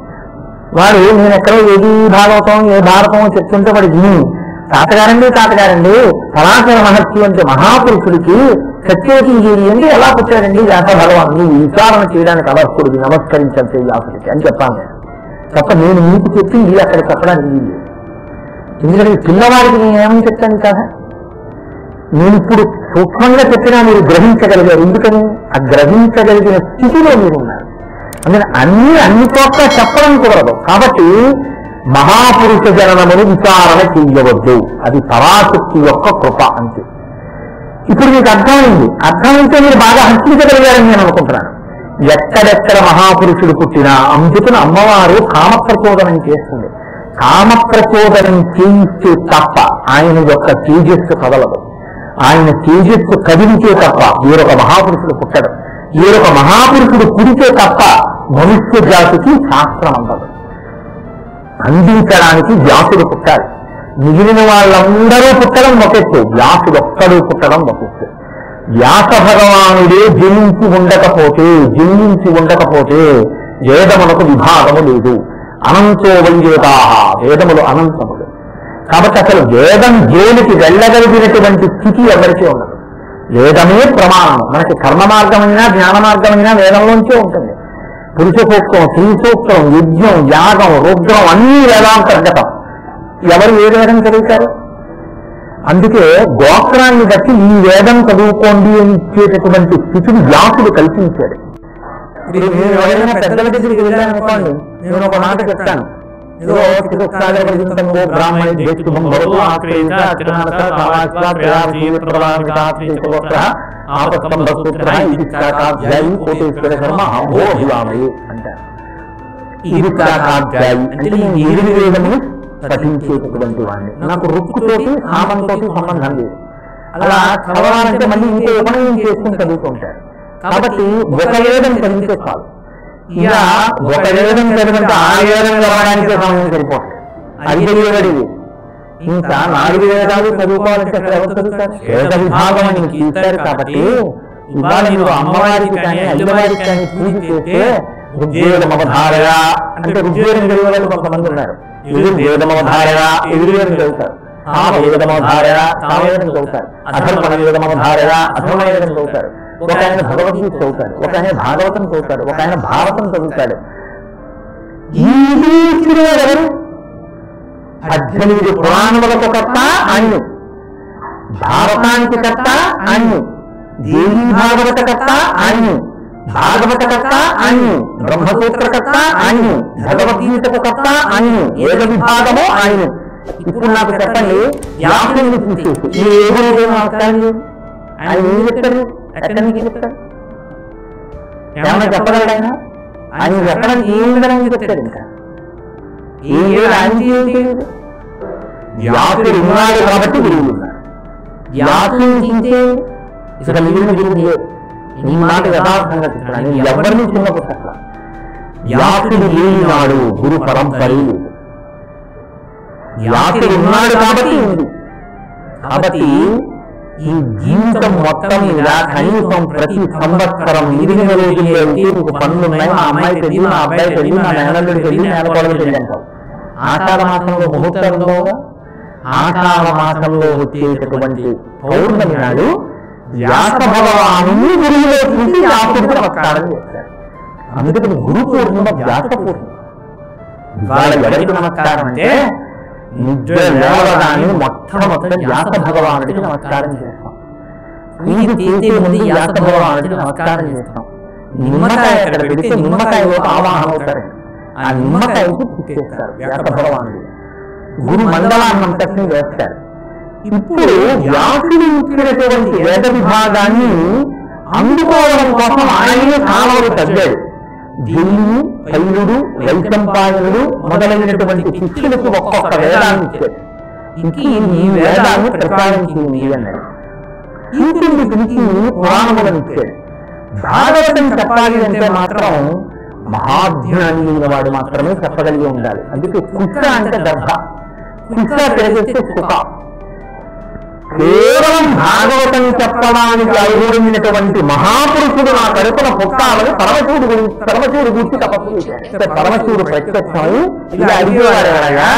Speaker 1: వాడు నేను ఎక్కడో ఏది భాగవతం ఏ భారతమో చెప్తుంటే వాడు విని తాతగారండి పరాశర మహర్షి అంటే మహాపురుషుడికి సత్యవతీదేవి అంటే ఎలా పుట్టారండి వ్యాస భగవాన్, నువ్వు విచారణ చేయడానికి అలర్హుడికి నమస్కరించాల్సే వ్యాసుడికి అని చెప్పాను. తప్ప నేను మీకు చెప్పింది అక్కడ చెప్పడానికి వీలు. ఎందుకంటే పిల్లవాడికి నేను ఏమని చెప్తాను కదా, నేను ఇప్పుడు సూక్ష్మంగా చెప్పినా మీరు గ్రహించగలిగారు. ఎందుకని ఆ గ్రహించగలిగిన స్థితిలో మీరు ఉన్నారు. అందుకని అన్ని చోట్ల చెప్పడం కుదరదు. కాబట్టి మహాపురుష జననమును విచారణ చెయ్యవద్దు. అది పరాశక్తి యొక్క కృప అంతే. ఇప్పుడు మీకు అర్థమైతే మీరు బాగా హర్షించగలిగారని నేను అనుకుంటున్నాను. ఎక్కడెక్కడ మహాపురుషుడు పుట్టినా అందుకుని అమ్మవారు కామప్రచోదనం చేస్తుంది. కామప్రచోదనం చేయిస్తే తప్ప ఆయన యొక్క తేజస్సు కదలదు. ఆయన తేజస్సు కదిలితే తప్ప వేరొక మహాపురుషుడు పుట్టడు. వేరొక మహాపురుషుడు పుడితే తప్ప మనుష్య జాతికి శాస్త్రం అందదు. అందించడానికి వ్యాసుడు పుట్టాలి. మిగిలిన వాళ్ళందరూ పుట్టడం ఒకెత్తు, వ్యాసుడు ఒక్కడు పుట్టడం ఒకెత్తు. వ్యాస భగవానుడే జన్మించి ఉండకపోతే వేదములకు విభాగము లేదు. అనంతో వైవేదాహ, వేదములు అనంతములు. కాబట్టి అసలు వేదం జోలికి వెళ్ళగలిగినటువంటి స్థితి ఎవరికీ ఉండదు. వేదమే ప్రమాణము. మనకి కర్మ మార్గమైనా జ్ఞాన మార్గమైనా వేదంలోంచే ఉంటుంది. పురుష సూక్తం, స్త్రీ సూక్తం, యజ్ఞం, యాగం, రుద్రం అన్నీ వేదాంతర్గతం. ఎవరు ఏ వేదం చదువుతారు? అందుకే గోత్రాన్ని బట్టి ఈ వేదం చదువుకోండి అని ఇచ్చేటటువంటి స్థితిని వ్యాసుడు కల్పించాడు. ఇప్పుడు నేను ఎవరైనా పెద్దల దగ్గరికి వెళ్ళాననుకోండి, నేను ఒక మాట చెప్తాను, ఏదో బ్రాహ్మణి అంటారు. ఇది కాకాధ్యాయి అంటే నేను 8 వేదములు పఠించేటటువంటి వాడిని, నాకు రుక్కుతోటి నామంతో సంబంధం లేదు. అలా చదవాలంటే మళ్ళీ ఇంకో ఉపనయనం చేసుకుని చదువుకుంటారు. కాబట్టి ఒక వేదం చదివితే చాలు. ఇలా ఒక వేదం చదివితే 6 వేదం చదవడానికే సమయం సరిపోతుంది. అది తెలియదు. ఇంకా 4 వేదాలు చదువుకోవాలంటే అక్కడ ఎవరు చదువుతారు? వేద విభాగం అని ఇస్తారు. కాబట్టి ఇవాళ మీరు అమ్మవారికి కానీ అయ్యవారికి కానీ పూజ చేస్తే ఋగ్వేదమవధారయ అంటే ఋగ్వేదం చదివే వాళ్ళు కొంతమంది ఉన్నారు. యజుర్వేదమవధారయ యజుర్వేదం చదువుతారు, సామవేదమవధారయ సామవేదం చదువుతారు, అథర్వణవేదమవధారయ అథర్వవేదం చదువుతారు, ఒక ఆయన భగవద్గీత చదువుతాడు, ఒక ఆయన భాగవతం చదువుతాడు, ఒక ఆయన భారతం చదువుతాడు. ఈ 18 పురాణములకు కర్త ఆయన, భారతానికి కర్త ఆయన, దేవీ భాగవత కర్త ఆయన, భాగవత కర్త ఆయన, బ్రహ్మసూత్రకర్త ఆయన, భగవద్గీతకు కర్త ఆయన, ఏక విభాగము ఆయన. ఇప్పుడు నాకు చెప్పండి, వ్యాసుని చూసేసి ఈ ఏదో ఆయన ఏం చెప్తారు? ఎక్కడి నుంచి చెప్తారు? ఏమన్నా చెప్పగలడు ఆయన? ఆయన చెప్పడానికి ఏం చెప్తాడు? ఇంకా వ్యాసుడు ఉన్నాడు కాబట్టి గురువులు ఉన్నారు. వ్యాసుని చింతే ఇక మిగిలిన గురువు లేదు. ఈ మాట యథార్థంగా చెప్తాను. ఎవరిని చిన్న పుస్తక వ్యాసుడు లేనినాడు గురు పరంపర లేదు. వ్యాసుడు ఉన్నాడు కాబట్టి ఉంది. కాబట్టి ఈ జీవితం మొత్తం మీద కనీసం ప్రతి సంవత్సరం 8 రోజుల్లో మీకు పనులు ఉన్నాయి. మా అమ్మాయి పెళ్లి, మా అబ్బాయి పెళ్లి, మా మేనల్లుడి పెళ్లి, మేనకోడలు పెళ్లి అంటారు. ఆషాఢ మాసంలో ముహూర్తంలో, ఆషాఢ మాసంలో వచ్చేటటువంటి పౌర్ణమి నాడు వ్యాస భగవాను గురువులో చూసి వ్యాసుడికి నమస్కారం చేస్తారు. అందుకని గురు పూర్ణిమ వ్యాస పూర్ణిమ. ఇవాళ ఎవరికి నమస్కారం అంటే నిద్ర లేవగానే మొట్టమొదటి వ్యాస భగవానుడికి నమస్కారం చేస్తాం. ఇది చేసే ముందు వ్యాస భగవానుడికి నమస్కారం చేస్తాం. నిమ్మకాయ అక్కడ పెడితే నిమ్మకాయలో ఆవాహన అవుతారు. ఆ నిమ్మకాయకు పుట్టేస్తారు వ్యాస భగవానుడు. గురు మండలాన్నంతటిని వేస్తారు. ఇప్పుడు వ్యాసుడు ఇచ్చినటువంటి వేద విభాగాన్ని అందుకోవడం కోసం ఆయనే కాలువలు తగ్గాడు. ఢిల్లీ, కైలుడు, వైశంపాయనుడు మొదలైనటువంటి శిష్యులకు ఒక్కొక్క వేదాన్ని ఇచ్చాడు. ఇంక ఈ వేదాన్ని ప్రసాదించింది అన్నాడు. ఇంకొన్ని పిలిచి పురాణములను ఇచ్చాడు. భాగవతం చెప్పాలి అంటే మాత్రం మహాధ్యాని అయిన వాడు మాత్రమే చెప్పగలిగి ఉండాలి. అందుకే కుక్క అంటే గర్భ, కుక్క తెలిస్తే సుఖ. కేవలం భాగవతం చెప్పడానికి అర్హుడైనటువంటి మహాపురుషుడు నా కడుపున పుట్టాలని పరమశివుడు గురించి తపస్సు చేశాడు. పరమశివుడు ప్రత్యక్షమై ఇలా అడిగేవాడనగా,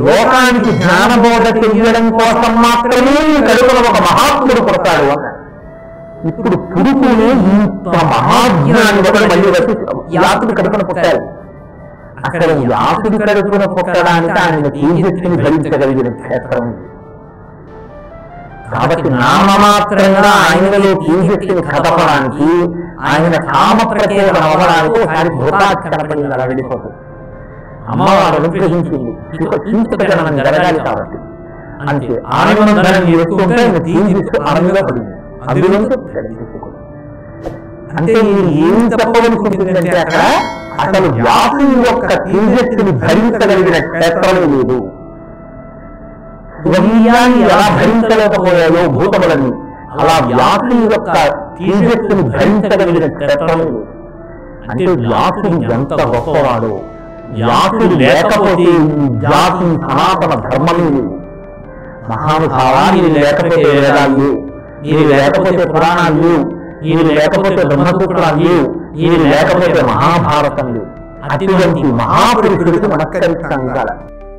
Speaker 1: లోకానికి జ్ఞానబోధ చెయ్యడం కోసం మాత్రమే ఈ కడుపున ఒక మహాత్ముడు పుడతాడు అన్నాడు. ఇప్పుడు పురుకునే ఇంత మహాజ్ఞాని ఒకటి మళ్ళీ వచ్చి వ్యాసుడి కడుపున పుట్టారు. అక్కడ వ్యాసుడి కడుపున పుట్టడానికి ఆయన తేజస్సుని ధరించగలిగిన క్షేత్రం. కాబట్టి నామమాత్రంగా ఆయనలో తేజస్సుని కదపడానికి, ఆయన కామ ప్రత్యేకం అవ్వడానికి ఒకసారి భూతాకరపడింది అలా వెళ్ళిపోతుంది. అమ్మవారు అనుగ్రహించింది. చింతక జననం జరగాలి కాబట్టి అంతే. ఆనందం ఎక్కువ తేజస్సు ఆనందంగా పడింది. అందులో అంటే ఏం చెప్పవలసిందంటే అక్కడ అసలు వ్యాసుని యొక్క తేజస్సుని భరించగలిగిన క్షేత్రమే లేదు. స్వీయాన్ని ఎలా భరించలేకపోయాయో భూతములని, అలా వ్యాసుని యొక్క తేజస్సుని భరించగలిగిన క్షేత్రమే లేదు. అంటే వ్యాసుడు ఎంత గొప్పవాడో, వ్యాసుడు లేకపోతే ఈ జాతి సనాతన ధర్మమే లేదు. మహానుభావాన్ని లేకపోతే వేదాలు, ఇది లేకపోతే పురాణాలు, ఇది లేకపోతే బ్రహ్మసూత్రాలు, ఇది లేకపోతే మహాభారతం. అటువంటి మహాపురుషుడికి నమస్కరించాలి.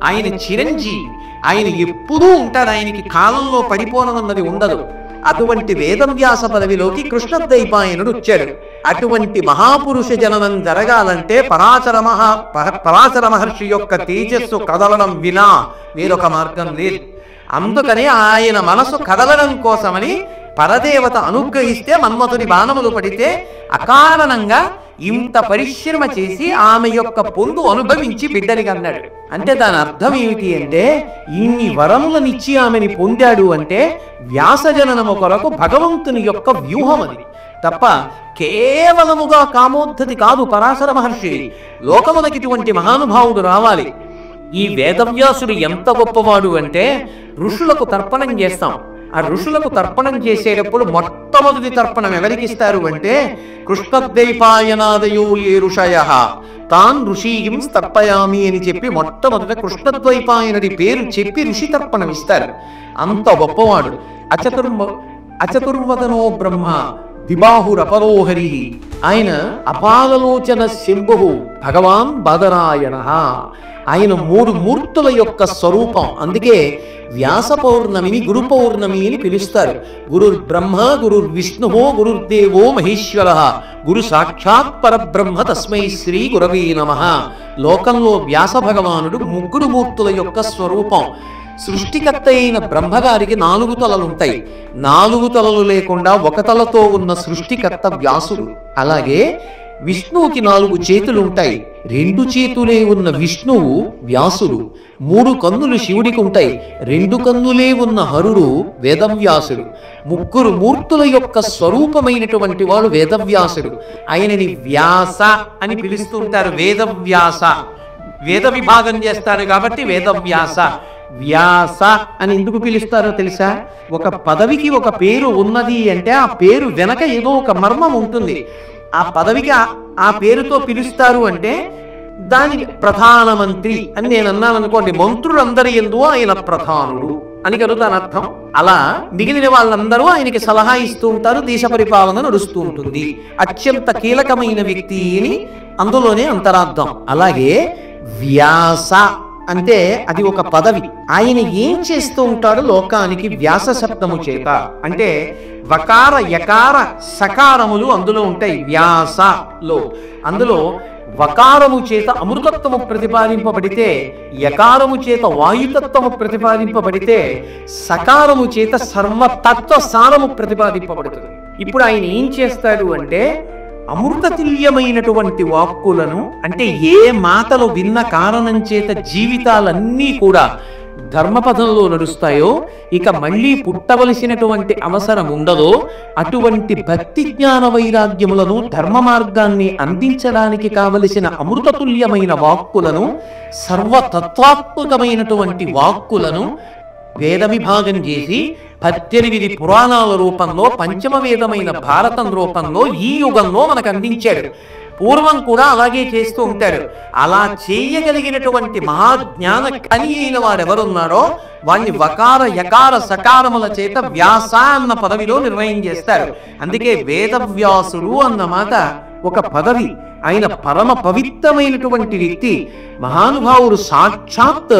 Speaker 2: ఆయన చిరంజీవి, ఆయన ఎప్పుడూ ఉంటాడు. ఆయనకి కాలంలో పడిపోనన్నది ఉండదు. అటువంటి వేదవ్యాస పదవిలోకి కృష్ణద్వైపాయనుడు వచ్చాడు. అటువంటి మహాపురుష జననం జరగాలంటే పరాశర మహర్షి యొక్క తేజస్సు కదలడం వినా వేరొక మార్గం లేదు. అందుకని ఆయన మనసు కదలడం కోసమని పరదేవత అనుగ్రహిస్తే మన్మథుని బాణములు పడితే అకారణంగా ఇంత పరిశ్రమ చేసి ఆమె యొక్క పొందు అనుభవించి బిడ్డని కన్నాడు. అంటే దాని అర్థం ఏమిటి అంటే, ఇన్ని వరములనిచ్చి ఆమెని పొందాడు అంటే వ్యాసజననము కొరకు భగవంతుని యొక్క వ్యూహం అది తప్ప కేవలముగా కామోద్ధతి కాదు. పరాశర మహర్షి లోకమునకి ఇటువంటి మహానుభావుడు రావాలి. ఈ వేదవ్యాసుడు ఎంత గొప్పవాడు అంటే, ఋషులకు తర్పణం చేస్తాం. ఆ ఋషులకు తర్పణం చేసేటప్పుడు మొట్టమొదటి తర్పణం ఎవరికి ఇస్తారు అంటే, కృష్ణద్వైపాయనాదయో ఏ ఋషయ తాన్ ఋషిం తర్పయామి అని చెప్పి మొట్టమొదట కృష్ణద్వైపాయనుడి పేరు చెప్పి ఋషి తర్పణం ఇస్తారు. అంత గొప్పవాడు. అచతుర్వదనో బ్రహ్మ దిబాహురపరోహరి, ఆయన అపాలలోచన శంభు భగవాన్ బాదరాయణ. ఆయన 3 మూర్తుల యొక్క స్వరూపం. అందుకే వ్యాస పౌర్ణమిని గురు పౌర్ణమి అని పిలుస్తారు. గురుర్ బ్రహ్మ, గురుర్ విష్ణు, గురుర్దేవో మహేశ్వర, గురు సాక్షాత్ పరబ్రహ్మ తస్మై శ్రీ గురవే నమః. లోకంలో వ్యాస భగవానుడు 3 మూర్తుల యొక్క స్వరూపం. సృష్టికర్త అయిన బ్రహ్మగారికి 4 తలలుంటాయి. 4 తలలు లేకుండా ఒక తలతో ఉన్న సృష్టికర్త వ్యాసుడు. అలాగే విష్ణువుకి 4 చేతులుంటాయి. 2 చేతులే ఉన్న విష్ణువు వ్యాసుడు. 3 కన్నులు శివుడికి ఉంటాయి. 2 కన్నులే ఉన్న హరుడు వేదవ్యాసుడు. 3 మూర్తుల యొక్క స్వరూపమైనటువంటి వాడు వేదవ్యాసుడు. ఆయనని వ్యాస అని పిలుస్తుంటారు. వేదవ్యాస, వేద విభాగం చేస్తారు కాబట్టి వేదవ్యాస. వ్యాస అని ఎందుకు పిలుస్తారో తెలుసా? ఒక పదవికి ఒక పేరు ఉన్నది అంటే ఆ పేరు వెనక ఏదో ఒక మర్మం ఉంటుంది. ఆ పదవికి ఆ పేరుతో పిలుస్తారు అంటే దానికి ప్రధానమంత్రి అని నేను అన్నాను అనుకోండి, మంత్రులందరి యందు ఆయన ప్రధానుడు అని కదా దాని అర్థం. అలా మిగిలిన వాళ్ళందరూ ఆయనకి సలహా ఇస్తూ ఉంటారు. దేశ పరిపాలన నడుస్తూ ఉంటుంది. అత్యంత కీలకమైన వ్యక్తి అని అందులోనే అంతరార్థం. అలాగే వ్యాస అంటే అది ఒక పదవి. ఆయన ఏం చేస్తూ ఉంటాడు లోకానికి వ్యాస శబ్దము చేత అంటే, వకార యకార సకారములు అందులో ఉంటాయి వ్యాసలో. అందులో వకారము చేత అమృతత్వము ప్రతిపాదింపబడితే, యకారము చేత వాయుతత్వము ప్రతిపాదింపబడితే, సకారము చేత సర్వతత్వ సారము ప్రతిపాదింపబడుతుంది. ఇప్పుడు ఆయన ఏం చేస్తాడు అంటే, అమృతతుల్యమైనటువంటి వాక్కులను, అంటే ఏ మాటలు విన్న కారణం చేత జీవితాలన్నీ కూడా ధర్మపథంలో నడుస్తాయో, ఇక మళ్ళీ పుట్టవలసినటువంటి అవసరం ఉండదో, అటువంటి భక్తి జ్ఞాన వైరాగ్యములను, ధర్మ మార్గాన్ని అందించడానికి కావలసిన అమృతతుల్యమైన వాక్కులను, సర్వతత్వాత్మకమైనటువంటి వాక్కులను వేద విభాగం చేసి 18 పురాణాల రూపంలో, పంచమ వేదమైన భారతం రూపంలో ఈ యుగంలో మనకు అందించాడు. పూర్వం కూడా అలాగే చేస్తూ ఉంటారు. అలా చేయగలిగినటువంటి మహాజ్ఞాన కని అయిన వాడెవరున్నాడో వాణ్ణి వకార యకార సకారముల చేత వ్యాస అన్న పదవిలో నిర్ణయం చేస్తారు. అందుకే వేదవ్యాసుడు అన్నమాట ఒక పదవి. ఆయన పరమ పవిత్రమైనటువంటి వ్యక్తి, మహానుభావుడు, సాక్షాత్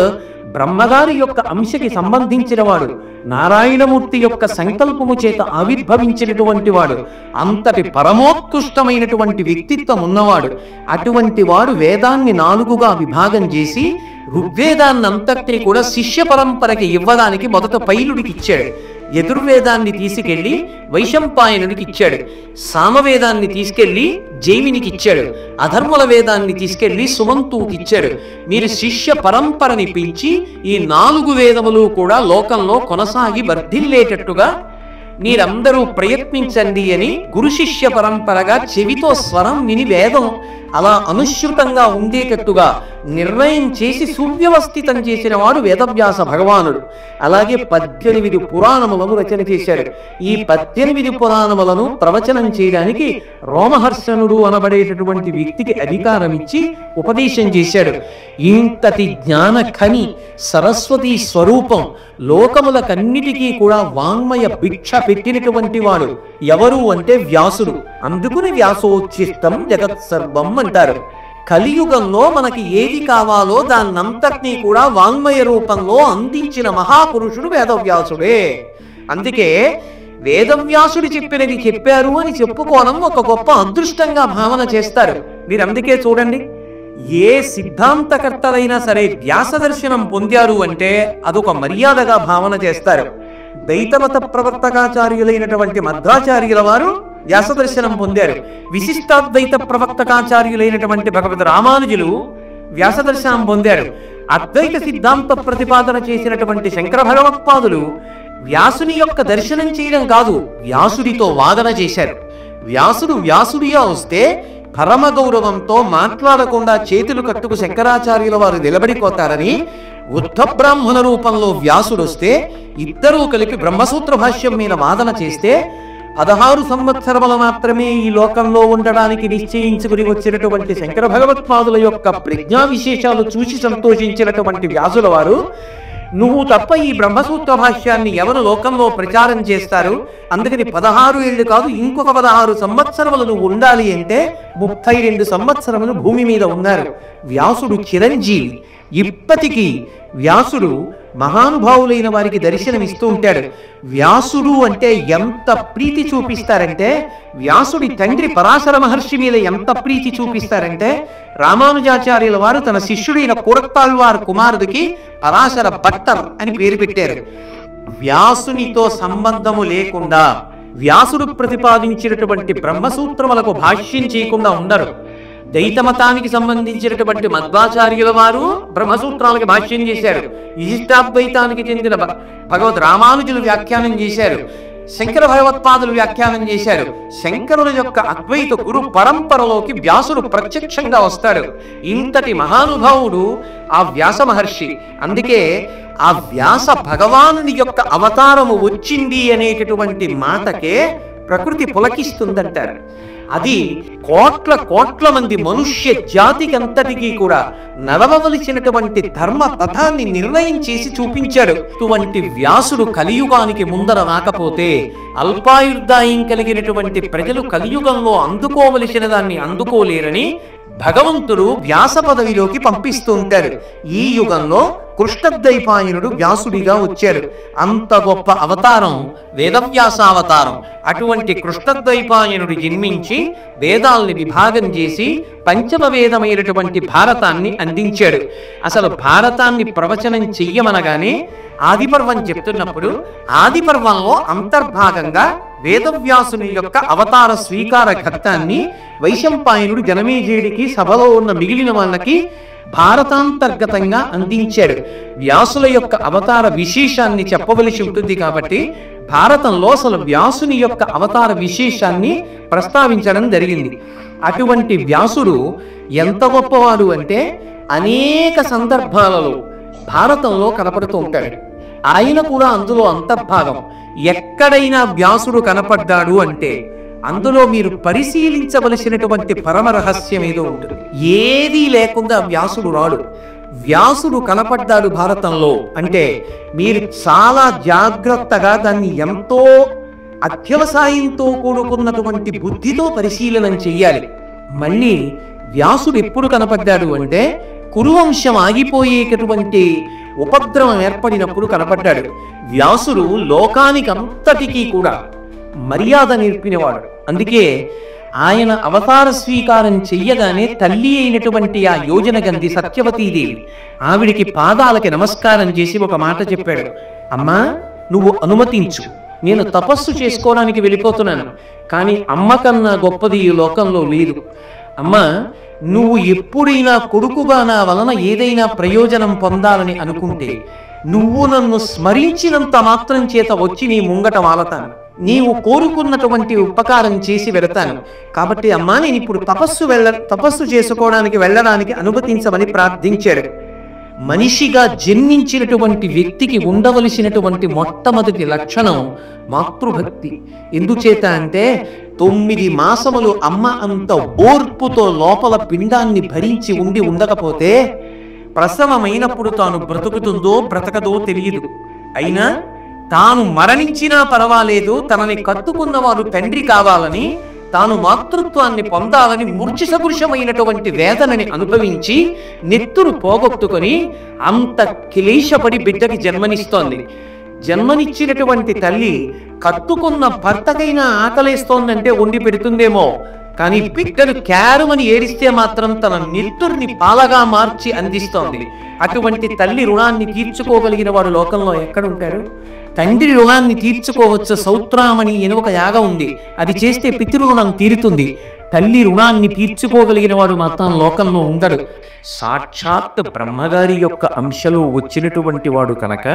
Speaker 2: బ్రహ్మగారి యొక్క అంశకి సంబంధించిన వాడు, నారాయణమూర్తి యొక్క సంకల్పము చేత ఆవిర్భవించినటువంటి వాడు, అంతటి పరమోత్కృష్టమైనటువంటి వ్యక్తిత్వం ఉన్నవాడు. అటువంటి వాడు వేదాన్ని 4గా విభాగం చేసి ఋగ్వేదాన్ని అంతటినీ కూడా శిష్య పరంపరకి ఇవ్వడానికి మొదట పైలుడికి ఇచ్చాడు. యజుర్వేదాన్ని తీసుకెళ్లి వైశంపాయనుడికి ఇచ్చాడు. సామవేదాన్ని తీసుకెళ్లి జైమినికి ఇచ్చాడు. అధర్ముల వేదాన్ని తీసుకెళ్లి సుమంతుకి ఇచ్చాడు. మీరు శిష్య పరంపరని పెంచి ఈ 4 వేదములు కూడా లోకంలో కొనసాగి వర్ధిల్లేటట్టుగా మీరందరూ ప్రయత్నించండి అని గురు శిష్య పరంపరగా చెవితో స్వరం విని వేదం అలా అనుశ్రుతంగా ఉండేటట్టుగా నిర్ణయం చేసి సువ్యవస్థితం చేసిన వాడు వేదవ్యాస భగవానుడు. అలాగే 18 పురాణములను రచన చేశాడు. ఈ 18 పురాణములను ప్రవచనం చేయడానికి రోమహర్షణుడు అనబడేటటువంటి వ్యక్తికి అధికారం ఇచ్చి ఉపదేశం చేశాడు. ఇంతటి జ్ఞాన ఖని, సరస్వతి స్వరూపం, లోకములకన్నిటికీ కూడా వాంగ్మయ భిక్ష పెట్టినటువంటి వాడు ఎవరు అంటే వ్యాసుడు. అందుకుని వ్యాసోచ్చిష్టం జగత్ సర్వం అంటారు. కలియుగంలో మనకి ఏది కావాలో దాన్నంతటినీ కూడా వాంగ్మయ రూపంలో అందించిన మహాపురుషుడు వేదవ్యాసుడే. అందుకే వేదవ్యాసుడు చెప్పినది చెప్పారు అని చెప్పుకోవడం ఒక గొప్ప అదృష్టంగా భావన చేస్తారు. మీరు అందుకే చూడండి, ఏ సిద్ధాంతకర్తలైనా సరే వ్యాస దర్శనం పొందారు అంటే అదొక మర్యాదగా భావన చేస్తారు. ద్వైతమత ప్రవర్తకాచార్యులైనటువంటి మధ్వాచార్యుల వారు వ్యాస దర్శనం పొందారు. విశిష్టాద్వైత ప్రవర్తకాచార్యులైనటువంటి భగవద్ రామానుజులు వ్యాస దర్శనం పొందారు. అద్వైత సిద్ధాంత ప్రతిపాదన చేసినటువంటి శంకర భగవత్పాదులు వ్యాసుని యొక్క దర్శనం చేయడం కాదు, వ్యాసుడితో వాదన చేశారు. వ్యాసుడిగా వస్తే పరమ గౌరవంతో మాట్లాడకుండా చేతులు కట్టుకు శంకరాచార్యుల వారు నిలబడిపోతారని, ఉద్ధ బ్రాహ్మణ రూపంలో వ్యాసుడు వస్తే ఇద్దరూ కలిపి బ్రహ్మసూత్ర భాష్యం మీద వాదన చేస్తే 16 సంవత్సరములు మాత్రమే ఈ లోకంలో ఉండడానికి నిశ్చయించుకుని వచ్చినటువంటి శంకర భగవత్పాదుల యొక్క ప్రజ్ఞా విశేషాలు చూసి సంతోషించినటువంటి వ్యాసుల వారు, నువ్వు తప్ప ఈ బ్రహ్మసూత్ర భాష్యాన్ని ఎవరు లోకంలో ప్రచారం చేస్తారు, అందుకని 16 ఏళ్ళు కాదు ఇంకొక 16 సంవత్సరములు నువ్వు ఉండాలి అంటే 32 సంవత్సరములు భూమి మీద ఉన్నారు. వ్యాసుడు చిరంజీవి. ఇప్పటికీ వ్యాసుడు మహానుభావులైన వారికి దర్శనమిస్తూ ఉంటాడు. వ్యాసుడు అంటే ఎంత ప్రీతి చూపిస్తారంటే, వ్యాసుడి తండ్రి పరాశర మహర్షి మీద ఎంత ప్రీతి చూపిస్తారంటే, రామానుజాచార్యుల వారు తన శిష్యుడైన కూరత్తాళ్వార్ కుమారుడికి పరాశర భట్టర్ అని పేరు పెట్టారు. వ్యాసునితో సంబంధము లేకుండా వ్యాసుడు ప్రతిపాదించినటువంటి బ్రహ్మసూత్రములకు భాష్యం చేయకుండా ఉండరు. ద్వైతమతానికి సంబంధించినటువంటి మధ్వాచార్యుల వారు బ్రహ్మసూత్రాలకు భాష్యం చేశారు. విశిష్టాద్వైతానికి చెందిన భగవద్ రామానుజులు వ్యాఖ్యానం చేశారు. శంకర భగవత్పాదులు వ్యాఖ్యానం చేశారు. శంకరుల యొక్క అద్వైత గురు పరంపరలోకి వ్యాసుడు ప్రత్యక్షంగా వస్తాడు. ఇంతటి మహానుభావుడు ఆ వ్యాస మహర్షి. అందుకే ఆ వ్యాస భగవానుని యొక్క అవతారము వచ్చింది అనేటటువంటి మాటకే ప్రకృతి పులకిస్తుందంటారు. అది కోట్ల మంది మనుష్య జాతికి అంతటికీ కూడా నడవవలసినటువంటి ధర్మ పథాన్ని నిర్ణయం చేసి చూపించాడు. అటువంటి వ్యాసుడు కలియుగానికి ముందర రాకపోతే అల్పాయుర్దాయం కలిగినటువంటి ప్రజలు కలియుగంలో అందుకోవలసిన దాన్ని అందుకోలేరని భగవంతుడు వ్యాస పదవిలోకి పంపిస్తూ ఉంటారు. ఈ యుగంలో కృష్ణద్వైపాయనుడు వ్యాసుడిగా వచ్చాడు. అంత గొప్ప అవతారం వేదవ్యాసావతారం. అటువంటి కృష్ణద్వైపాయనుడు జన్మించి వేదాల్ని విభాగం చేసి పంచమ వేదమైనటువంటి భారతాన్ని అందించాడు. అసలు భారతాన్ని ప్రవచనం చెయ్యమనగానే ఆదిపర్వం చెప్తున్నప్పుడు ఆదిపర్వంలో అంతర్భాగంగా వేదవ్యాసుని యొక్క అవతార స్వీకార ఘట్టాన్ని వైశంపాయనుడు జనమేజయుడికి సభలో ఉన్న మిగిలిన వాళ్ళకి భారతాంతర్గతంగా అందించాడు. వ్యాసుల యొక్క అవతార విశేషాన్ని చెప్పవలసి ఉంటుంది కాబట్టి భారతంలో అసలు వ్యాసుని యొక్క అవతార విశేషాన్ని ప్రస్తావించడం జరిగింది. అటువంటి వ్యాసుడు ఎంత గొప్పవాడు అంటే అనేక సందర్భాలలో భారతంలో కనపడుతూ ఉంటాడు. ఆయన కూడా అందులో అంతర్భాగం. ఎక్కడైనా వ్యాసుడు కనపడ్డాడు అంటే అందులో మీరు పరిశీలించవలసినటువంటి పరమ రహస్యం ఏదో ఉంటుంది. ఏదీ లేకుండా వ్యాసుడు రాడు. వ్యాసుడు కనపడ్డాడు భారతంలో అంటే మీరు చాలా జాగ్రత్తగా దాన్ని ఎంతో అత్యవసాయంతో కూడుకున్నటువంటి బుద్ధితో పరిశీలనం చెయ్యాలి. మళ్ళీ వ్యాసుడు ఎప్పుడు కనపడ్డాడు అంటే కురువంశం ఆగిపోయేటటువంటి ఉపద్రవం ఏర్పడినప్పుడు కనపడ్డాడు. వ్యాసుడు లోకానికి అంతటికీ కూడా మర్యాద నేర్పినవాడు. అందుకే ఆయన అవతార స్వీకారం చెయ్యగానే తల్లి అయినటువంటి ఆ యోజన గంధి సత్యవతీదేవి ఆవిడికి పాదాలకి నమస్కారం చేసి ఒక మాట చెప్పాడు. అమ్మా, నువ్వు అనుమతించు, నేను తపస్సు చేసుకోవడానికి వెళ్ళిపోతున్నాను, కానీ అమ్మ కన్నా గొప్పది ఈ లోకంలో లేదు. అమ్మా, నువ్వు ఎప్పుడైనా కొడుకుగా నా వలన ఏదైనా ప్రయోజనం పొందాలని అనుకుంటే నువ్వు నన్ను స్మరించినంత మాత్రం చేత వచ్చి నీ ముంగట వాలతాను, నీవు కోరుకున్నటువంటి ఉపకారం చేసి వెళతాను. కాబట్టి అమ్మా, నేను ఇప్పుడు తపస్సు చేసుకోవడానికి వెళ్ళడానికి అనుమతించమని ప్రార్థించాడు. మనిషిగా జన్మించినటువంటి వ్యక్తికి ఉండవలసినటువంటి మొట్టమొదటి లక్షణం మాతృభక్తి. ఎందుచేత అంటే 9 మాసములు అమ్మ అంత ఓర్పుతో లోపల పిండాన్ని భరించి ఉండకపోతే ప్రసవమైనప్పుడు తాను బ్రతుకుతుందో బ్రతకదో తెలియదు. అయినా తాను మరణించినా పర్వాలేదు, తనని కట్టుకున్న వారు తండ్రి కావాలని, తాను మాతృత్వాన్ని పొందాలని మూర్ఛసపురుషమైనటువంటి వేదనని అనుభవించి నెత్తురు పోగొట్టుకొని అంత క్లేశపడి బిడ్డకి జన్మనిస్తోంది. జన్మనిచ్చినటువంటి తల్లి కట్టుకున్న భర్తకైనా ఆకలేస్తోందంటే వండి పెడుతుందేమో, కానీ బిడ్డలు క్యారుమని ఏడిస్తే మాత్రం తన నెత్తుర్ని పాలగా మార్చి అందిస్తోంది. అటువంటి తల్లి రుణాన్ని తీర్చుకోగలిగిన వాడు లోకంలో ఎక్కడుంటారు? తండ్రి రుణాన్ని తీర్చుకోవచ్చు. సౌత్రామణి అని ఒక యాగం ఉంది, అది చేస్తే పితృరుణం తీరుతుంది. తల్లి రుణాన్ని తీర్చుకోగలిగిన వాడు మాత్రం లోకంలో ఉండడు. సాక్షాత్ బ్రహ్మగారి యొక్క అంశలో వచ్చినటువంటి వాడు కనుక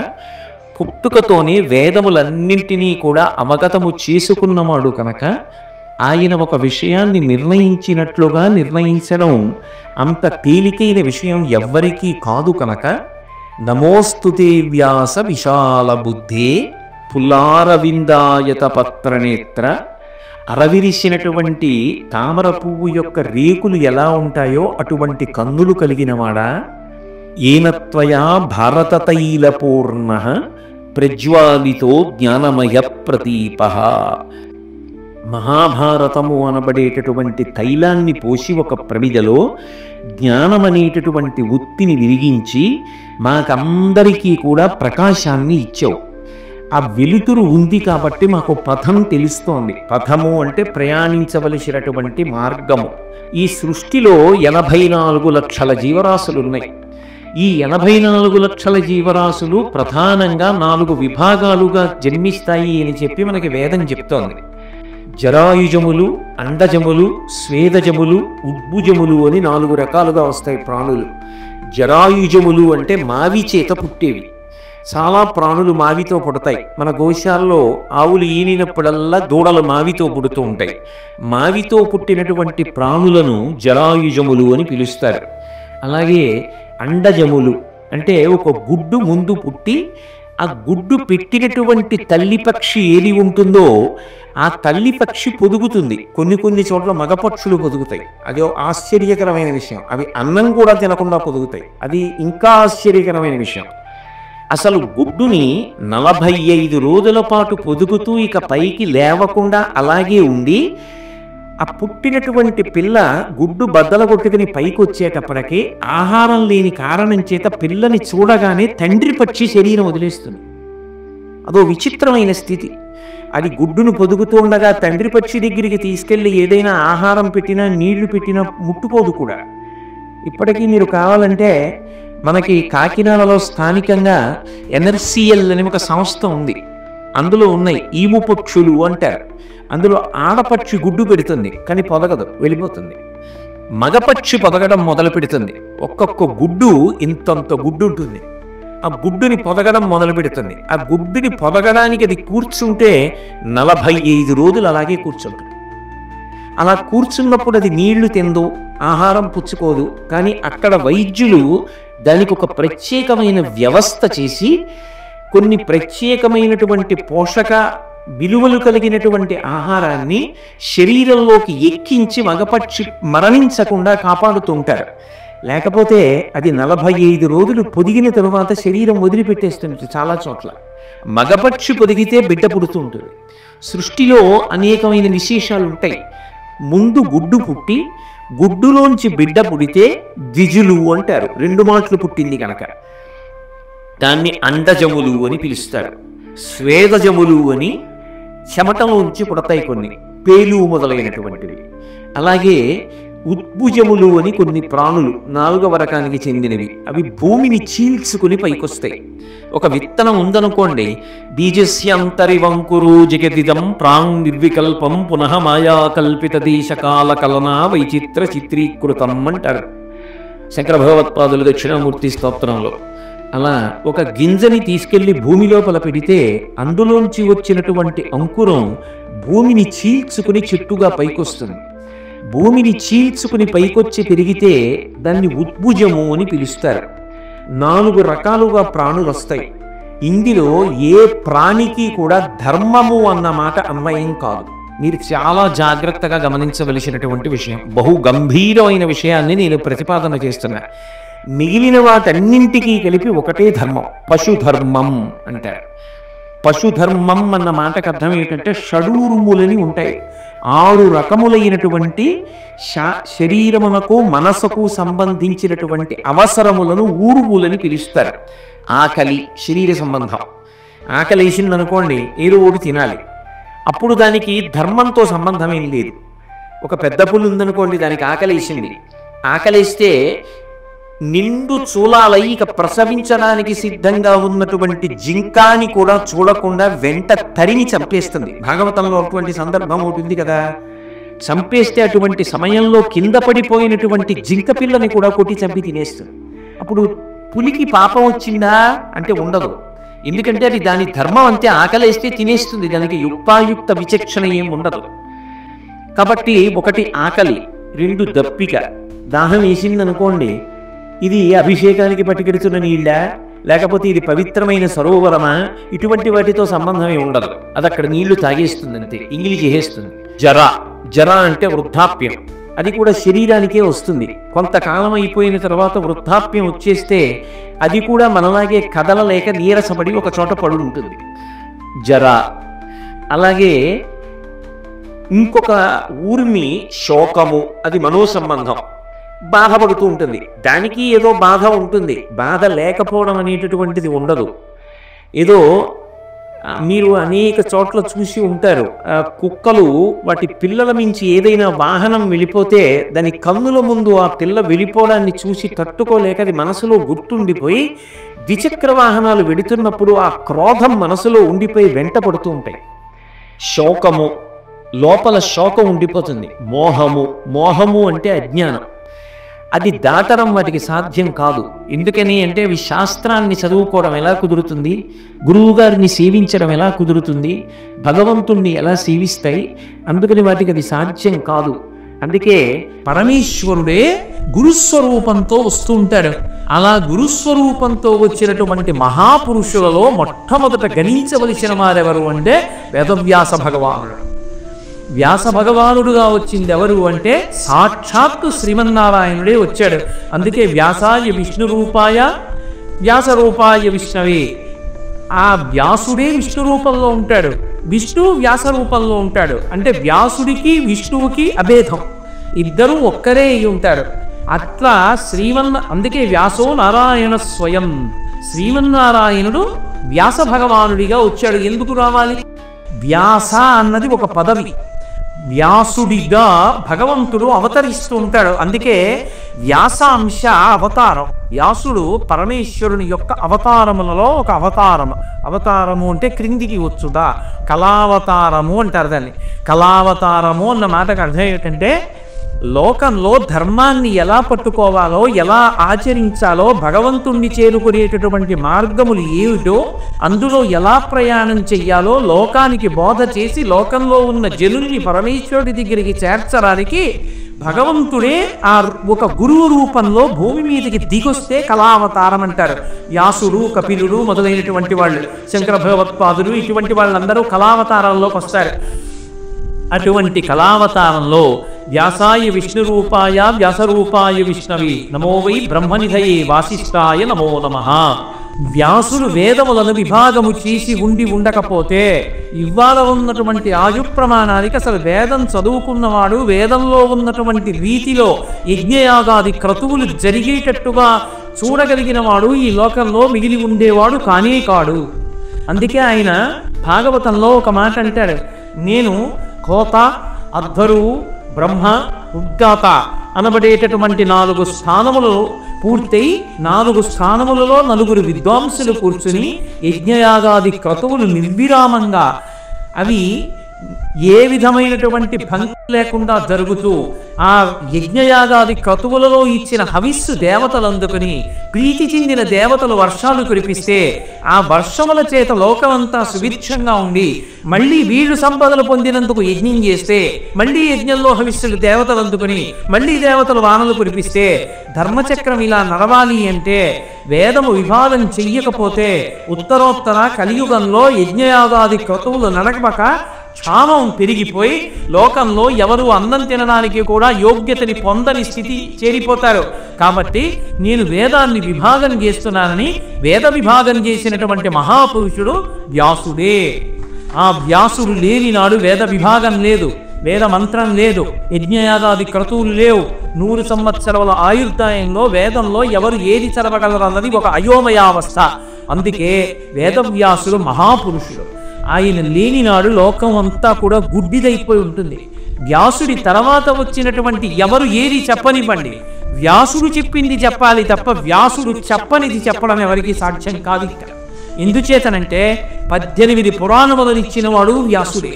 Speaker 2: పుట్టుకతోనే వేదములన్నింటినీ కూడా అవగతము చేసుకున్నవాడు కనుక ఆయన ఒక విషయాన్ని నిర్ణయించినట్లుగా నిర్ణయించడం అంత తేలికైన విషయం ఎవ్వరికీ కాదు కనుక నమోస్తుతే వ్యాస విశాల బుద్ధే పుల్లారవిందాయత పత్రనేత్ర. అరవిరిసినటువంటి తామర పువ్వు యొక్క రేకులు ఎలా ఉంటాయో అటువంటి కన్నులు కలిగినవాడా. ఏనత్వయా భారతతైలపూర్ణ ప్రజ్వాలితో జ్ఞానమయ ప్రదీప. మహాభారతము అనబడేటటువంటి తైలాన్ని పోసి ఒక ప్రమిదలో జ్ఞానమనేటటువంటి ఉత్తిని విరిగించి మాకందరికీ కూడా ప్రకాశాన్ని ఇచ్చావు. ఆ వెలుతురు ఉంది కాబట్టి మాకు పథం తెలుస్తోంది. పథము అంటే ప్రయాణించవలసినటువంటి మార్గము. ఈ సృష్టిలో 84 లక్షల జీవరాశులు ఉన్నాయి. ఈ 84 లక్షల జీవరాశులు ప్రధానంగా 4 విభాగాలుగా జన్మిస్తాయి అని చెప్పి మనకి వేదం చెప్తోంది. జరాయుజములు, అండజములు, స్వేదజములు, ఉద్భుజములు అని 4 రకాలుగా వస్తాయి ప్రాణులు. జరాయుజములు అంటే మావి చేత పుట్టేవి. చాలా ప్రాణులు మావితో పుడతాయి. మన గోశాలలో ఆవులు ఈనినప్పుడల్లా దూడలు మావితో పుడుతూ ఉంటాయి. మావితో పుట్టినటువంటి ప్రాణులను జరాయుజములు అని పిలుస్తారు. అలాగే అండజములు అంటే ఒక గుడ్డు ముందు పుట్టి ఆ గుడ్డు పెట్టినటువంటి తల్లి పక్షి ఏది ఉంటుందో ఆ తల్లి పక్షి పొదుగుతుంది. కొన్ని చోట్ల మగపక్షులు పొదుగుతాయి. అది ఆశ్చర్యకరమైన విషయం. అవి అన్నం కూడా తినకుండా పొదుగుతాయి. అది ఇంకా ఆశ్చర్యకరమైన విషయం. అసలు గుడ్డుని 45 రోజుల పాటు పొదుగుతూ ఇక పైకి లేవకుండా అలాగే ఉండి ఆ పుట్టినటువంటి పిల్ల గుడ్డు బద్దల కొట్టుకుని పైకి వచ్చేటప్పటికీ ఆహారం లేని కారణం చేత పిల్లని చూడగానే తండ్రి పక్షి శరీరం వదిలేస్తుంది. అదో విచిత్రమైన స్థితి. అది గుడ్డును పొదుగుతూ ఉండగా తండ్రి పక్షి దగ్గరికి తీసుకెళ్ళి ఏదైనా ఆహారం పెట్టినా నీళ్లు పెట్టినా ముట్టుకోదు కూడా. ఇప్పటికీ మీరు కావాలంటే మనకి కాకినాడలో స్థానికంగా NRCL అనే ఒక సంస్థ ఉంది. అందులో ఉన్నాయి ఈము పక్షులు అంటారు. అందులో ఆడపక్షి గుడ్డు పెడుతుంది కానీ పొదగదు, వెళ్ళిపోతుంది. మగపక్షి పొదగడం మొదలు పెడుతుంది. ఒక్కొక్క గుడ్డు ఇంతంత గుడ్డు ఉంటుంది. ఆ గుడ్డుని పొదగడం మొదలు పెడుతుంది. ఆ గుడ్డుని పొదగడానికి అది కూర్చుంటే 45 రోజులు అలాగే కూర్చుంటుంది. అలా కూర్చున్నప్పుడు అది నీళ్లు తిందు, ఆహారం పుచ్చుకోదు. కానీ అక్కడ వైద్యులు దానికి ఒక ప్రత్యేకమైన వ్యవస్థ చేసి కొన్ని ప్రత్యేకమైనటువంటి పోషక విలువలు కలిగినటువంటి ఆహారాన్ని శరీరంలోకి ఎక్కించి మగపక్షి మరణించకుండా కాపాడుతుంటారు. లేకపోతే అది 45 రోజులు పొదిగిన తరువాత శరీరం వదిలిపెట్టేస్తుంది. చాలా చోట్ల మగపక్షి పొదిగితే బిడ్డ పుడుతూ ఉంటుంది. సృష్టిలో అనేకమైన విశేషాలు ఉంటాయి. ముందు గుడ్డు పుట్టి గుడ్డులోంచి బిడ్డ పుడితే ద్విజులు అంటారు. 2 మాటలు పుట్టింది కనుక దాన్ని అండజములు అని పిలుస్తారు. స్వేదజములు అని చెమటలోంచి పుడతాయి కొన్ని, పేలు మొదలైనటువంటివి. అలాగే ఉద్భుజములు అని కొన్ని ప్రాణులు 4వ రకానికి చెందినవి. అవి భూమిని చీల్చుకుని పైకొస్తాయి. ఒక విత్తనం ఉందనుకోండి, బీజస్యంతరివంకురు జగదిదం ప్రాంగ్ నిర్వికల్పం పునః మాయా కల్పిత దేశకాల కలనా వైచిత్ర చిత్రీకృతం అంటారు శంకర భగవత్పాదుల దక్షిణామూర్తి స్తోత్రంలో. అలా ఒక గింజని తీసుకెళ్లి భూమి లోపల పెడితే అందులోంచి వచ్చినటువంటి అంకురం భూమిని చీల్చుకుని చెట్టుగా పైకొస్తుంది. భూమిని చీల్చుకుని పైకొచ్చి పెరిగితే దాన్ని ఉద్భుజము అని పిలుస్తారు. 4 రకాలుగా ప్రాణులు వస్తాయి. ఇందులో ఏ ప్రాణికి కూడా ధర్మము అన్న మాట అన్వయం కాదు. మీరు చాలా జాగ్రత్తగా గమనించవలసినటువంటి విషయం. బహు గంభీరమైన విషయాన్ని నేను ప్రతిపాదన చేస్తున్నా. మిగిలిన వాటన్నింటికీ కలిపి ఒకటే ధర్మం, పశుధర్మం అంటారు. పశుధర్మం అన్న మాటకు అర్థం ఏంటంటే షడూరుములని ఉంటాయి. 6 రకములైనటువంటి శరీరమునకు మనసుకు సంబంధించినటువంటి అవసరములను ఊరుములని పిలుస్తారు. ఆకలి శరీర సంబంధం. ఆకలి వేసిందనుకోండి, ఏదో ఒకటి తినాలి. అప్పుడు దానికి ధర్మంతో సంబంధం ఏం లేదు. ఒక పెద్ద పులి ఉందనుకోండి, దానికి ఆకలేసింది. ఆకలేస్తే నిండు చూలాలై ఇక ప్రసవించడానికి సిద్ధంగా ఉన్నటువంటి జింకాని కూడా చూడకుండా వెంట తరిమి చంపేస్తుంది. భాగవతంలో అటువంటి సందర్భం ఒకటి ఉంది కదా. చంపేస్తే అటువంటి సమయంలో కింద పడిపోయినటువంటి జింక పిల్లని కూడా కొట్టి చంపి తినేస్తుంది. అప్పుడు పులికి పాపం వచ్చిందా అంటే ఉండదు. ఎందుకంటే అది దాని ధర్మం అంతే, ఆకలేస్తే తినేస్తుంది, దానికి యుక్తాయుక్త విచక్షణ ఏం ఉండదు. కాబట్టి ఒకటి ఆకలి, రెండు దప్పిక. దాహం వేసిందనుకోండి, ఇది అభిషేకానికి పట్టుకెడుతున్న నీళ్ళ లేకపోతే ఇది పవిత్రమైన సరోవరమా, ఇటువంటి వాటితో సంబంధమే ఉండదు. అది అక్కడ నీళ్లు తాగేస్తుంది అంతే, ఇంగిలి చేసేస్తుంది. జర అంటే వృద్ధాప్యం, అది కూడా శరీరానికే వస్తుంది. కొంతకాలం అయిపోయిన తర్వాత వృద్ధాప్యం వచ్చేస్తే అది కూడా మనలాగే కదలలేక నీరసపడి ఒక చోట పడి ఉంటుంది, జర. అలాగే ఇంకొక ఊర్మి శోకము, అది మనోసంబంధం, బాధపడుతూ ఉంటుంది. దానికి ఏదో బాధ ఉంటుంది, బాధ లేకపోవడం అనేటటువంటిది ఉండదు. ఏదో మీరు అనేక చోట్ల చూసి ఉంటారు, కుక్కలు వాటి పిల్లల మించి ఏదైనా వాహనం వెళ్ళిపోతే దాని కన్నుల ముందు ఆ పిల్ల వెళ్ళిపోవడాన్ని చూసి తట్టుకోలేక అది మనసులో గుర్తుండిపోయి ద్విచక్ర వాహనాలు వెడుతున్నప్పుడు ఆ క్రోధం మనసులో ఉండిపోయి వెంట పడుతూ ఉంటాయి. శోకము, లోపల శోకం ఉండిపోతుంది. మోహము అంటే అజ్ఞానం, అది దాటడం వాటికి సాధ్యం కాదు. ఎందుకని అంటే అవి శాస్త్రాన్ని చదువుకోవడం ఎలా కుదురుతుంది, గురువు గారిని సేవించడం ఎలా కుదురుతుంది, భగవంతుణ్ణి ఎలా సేవిస్తాయి, అందుకని వాటికి అది సాధ్యం కాదు. అందుకే పరమేశ్వరుడే గురుస్వరూపంతో వస్తూ ఉంటాడు. అలా గురుస్వరూపంతో వచ్చినటువంటి మహాపురుషులలో మొట్టమొదట గణించవలసిన వారెవరు అంటే వేదవ్యాస భగవానుడు. వ్యాస భగవానుడుగా వచ్చింది ఎవరు అంటే సాక్షాత్తు శ్రీమన్నారాయణుడే వచ్చాడు. అందుకే వ్యాసాయ విష్ణు రూపాయ వ్యాస రూపాయ విష్ణవే. ఆ వ్యాసుడే విష్ణు రూపంలో ఉంటాడు, విష్ణు వ్యాస రూపంలో ఉంటాడు. అంటే వ్యాసుడికి విష్ణువుకి అభేదం, ఇద్దరూ ఒక్కరే అయి ఉంటారు. అట్లా అందుకే వ్యాసో నారాయణ స్వయం, శ్రీమన్నారాయణుడు వ్యాస భగవానుడిగా వచ్చాడు. ఎందుకు రావాలి? వ్యాస అన్నది ఒక పదవి, వ్యాసుడిగా భగవంతుడు అవతరిస్తూ ఉంటాడు. అందుకే వ్యాసాంశ అవతారం. వ్యాసుడు పరమేశ్వరుని యొక్క అవతారములలో ఒక అవతారము అంటే క్రిందికి వచ్చుదా, కళావతారము అంటారు దాన్ని. కళావతారము అన్న మాటకు అర్థం ఏంటంటే లోకంలో ధర్మాన్ని ఎలా పట్టుకోవాలో, ఎలా ఆచరించాలో, భగవంతుణ్ణి చేరుకునేటటువంటి మార్గములు ఏమిటో, అందులో ఎలా ప్రయాణం చెయ్యాలో లోకానికి బోధ చేసి లోకంలో ఉన్న జనుల్ని పరమేశ్వరుడి దగ్గరికి చేర్చడానికి భగవంతుడే ఆ ఒక గురువు రూపంలో భూమి మీదకి దిగొస్తే కళావతారం అంటారు. వ్యాసుడు, కపిలుడు మొదలైనటువంటి వాళ్ళు, శంకర భగవత్పాదులు, ఇటువంటి వాళ్ళందరూ కళావతారాల్లోకి వస్తారు. అటువంటి కళావతారంలో వ్యాసాయ విష్ణు రూపాయ వ్యాసరూపాయ విష్ణవి నమో వై బ్రహ్మనిధయే వాసిష్ఠాయ నమో నమః. వ్యాసుడు వేదములను విభాగము చేసి ఉండకపోతే ఇవాళ ఉన్నటువంటి ఆయు ప్రమాణానికి అసలు వేదం చదువుకున్నవాడు, వేదంలో ఉన్నటువంటి రీతిలో యజ్ఞయాగాది క్రతువులు జరిగేటట్టుగా చూడగలిగిన వాడు ఈ లోకంలో మిగిలి ఉండేవాడు కానే కాడు. అందుకే ఆయన భాగవతంలో ఒక మాట అంటాడు, నేను కోత, అధ్వరు, బ్రహ్మ, ఉద్గాత అనబడేటటువంటి 4 స్థానములు పూర్తయి 4 స్థానములలో 4 విద్వాంసులు కూర్చుని యజ్ఞయాగాది క్రతువులు నిర్విరామంగా అవి ఏ విధమైనటువంటి భంగం లేకుండా జరుగుతూ ఆ యజ్ఞయాగాది క్రతువులలో ఇచ్చిన హవిస్సు దేవతలు అందుకుని ప్రీతి చెందిన దేవతలు వర్షాలు కురిపిస్తే ఆ వర్షముల చేత లోకమంతా సుభిక్షంగా ఉండి మళ్ళీ వీళ్ళు సంపదలు పొందినందుకు యజ్ఞం చేస్తే మళ్ళీ యజ్ఞంలో హవిస్సులు దేవతలు అందుకుని మళ్ళీ దేవతలు వానలు కురిపిస్తే ధర్మచక్రం ఇలా నడవాలి అంటే వేదము విభాగం చెయ్యకపోతే ఉత్తరోత్తర కలియుగంలో యజ్ఞయాగాది క్రతువులు నడకబక క్షామం పెరిగిపోయి లోకంలో ఎవరు అన్నం తినడానికి కూడా యోగ్యతని పొందని స్థితి చేరిపోతారు. కాబట్టి నేను వేదాన్ని విభాగం చేస్తున్నానని వేద విభాగం చేసినటువంటి మహాపురుషుడు వ్యాసుడే. ఆ వ్యాసుడు లేని నాడు వేద విభాగం లేదు, వేద మంత్రం లేదు, యజ్ఞయాగాది క్రతువులు లేవు. 100 సంవత్సరాల ఆయుర్దాయంలో వేదంలో ఎవరు ఏది చదవగలరన్నది ఒక అయోమయావస్థ. అందుకే వేదవ్యాసుడు మహాపురుషుడు. ఆయన లేనినాడు లోకం అంతా కూడా గుడ్డిదైపోయి ఉంటుంది.
Speaker 3: వ్యాసుడి తర్వాత వచ్చినటువంటి ఎవరు ఏది చెప్పనివ్వండి, వ్యాసుడు చెప్పింది చెప్పాలి తప్ప వ్యాసుడు చెప్పనిది చెప్పడం ఎవరికి సాధ్యం కాదు. ఎందుచేతనంటే 18 పురాణములను ఇచ్చిన వాడు వ్యాసుడే,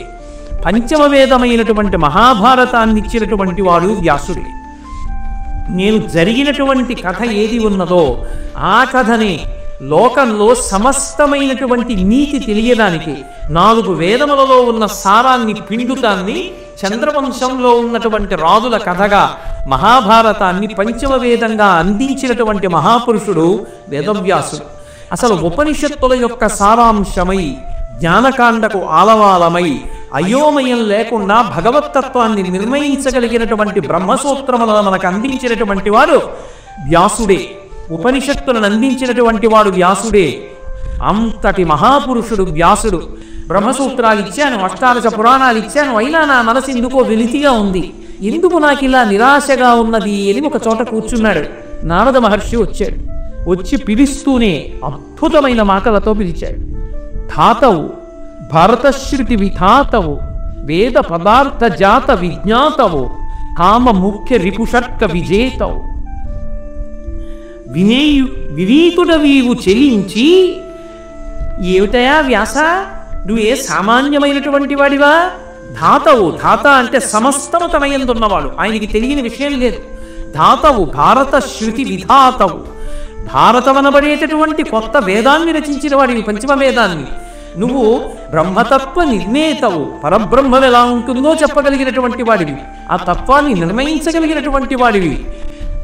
Speaker 3: పంచమ వేదమైనటువంటి మహాభారతాన్ని ఇచ్చినటువంటి వాడు వ్యాసుడే. నేను జరిగినటువంటి కథ ఏది ఉన్నదో ఆ కథని లోకంలో సమస్తమైనటువంటి నీతి తెలియడానికి 4 వేదములలో ఉన్న సారాన్ని పిండుతాన్ని చంద్రవంశంలో ఉన్నటువంటి రాజుల కథగా మహాభారతాన్ని పంచమ వేదంగా అందించినటువంటి మహాపురుషుడు వేదవ్యాసుడు. అసలు ఉపనిషత్తుల యొక్క సారాంశమై జ్ఞానకాండకు ఆలవాలమై అయోమయం లేకుండా భగవత్తత్వాన్ని నిర్ణయించగలిగినటువంటి బ్రహ్మసూత్రములను మనకు అందించినటువంటి వాడు వ్యాసుడే, ఉపనిషత్తులను అందించినటువంటి వాడు వ్యాసుడే. అంతటి మహాపురుషుడు వ్యాసుడు. బ్రహ్మసూత్రాలు ఇచ్చాను, అష్టాదశ పురాణాలు ఇచ్చాను, అయినా నా మనసు ఎందుకో వెలితిగా ఉంది, ఎందుకు నాకు ఇలా నిరాశగా ఉన్నది అని ఒక చోట కూర్చున్నాడు. నారద మహర్షి వచ్చాడు. వచ్చి పిలుస్తూనే అద్భుతమైన మాటలతో పిలిచాడు. ధాతవు భరతశ్రుతి విధాతవు వేద పదార్థ జాత విజ్ఞాతవు కామ ముఖ్య రిపుషర్క విజేతవు వినీతుడవీవు చెలించి. ఏమిటయా వ్యాస, నువ్వే సామాన్యమైనటువంటి వాడివా? ధాతవు, ధాత అంటే సమస్తము తన యందున్నవాడు, ఆయనకి తెలియని విషయం లేదు. ధాతవు భారత శృతి విధాతవు, భారతమనబడేటటువంటి కొత్త వేదాన్ని రచించిన వాడివి, పంచమ వేదాన్ని. నువ్వు బ్రహ్మతత్వ నిర్ణేతవు, పరబ్రహ్మం ఎలా ఉంటుందో చెప్పగలిగినటువంటి వాడివి, ఆ తత్వాన్ని నిర్ణయించగలిగినటువంటి వాడివి.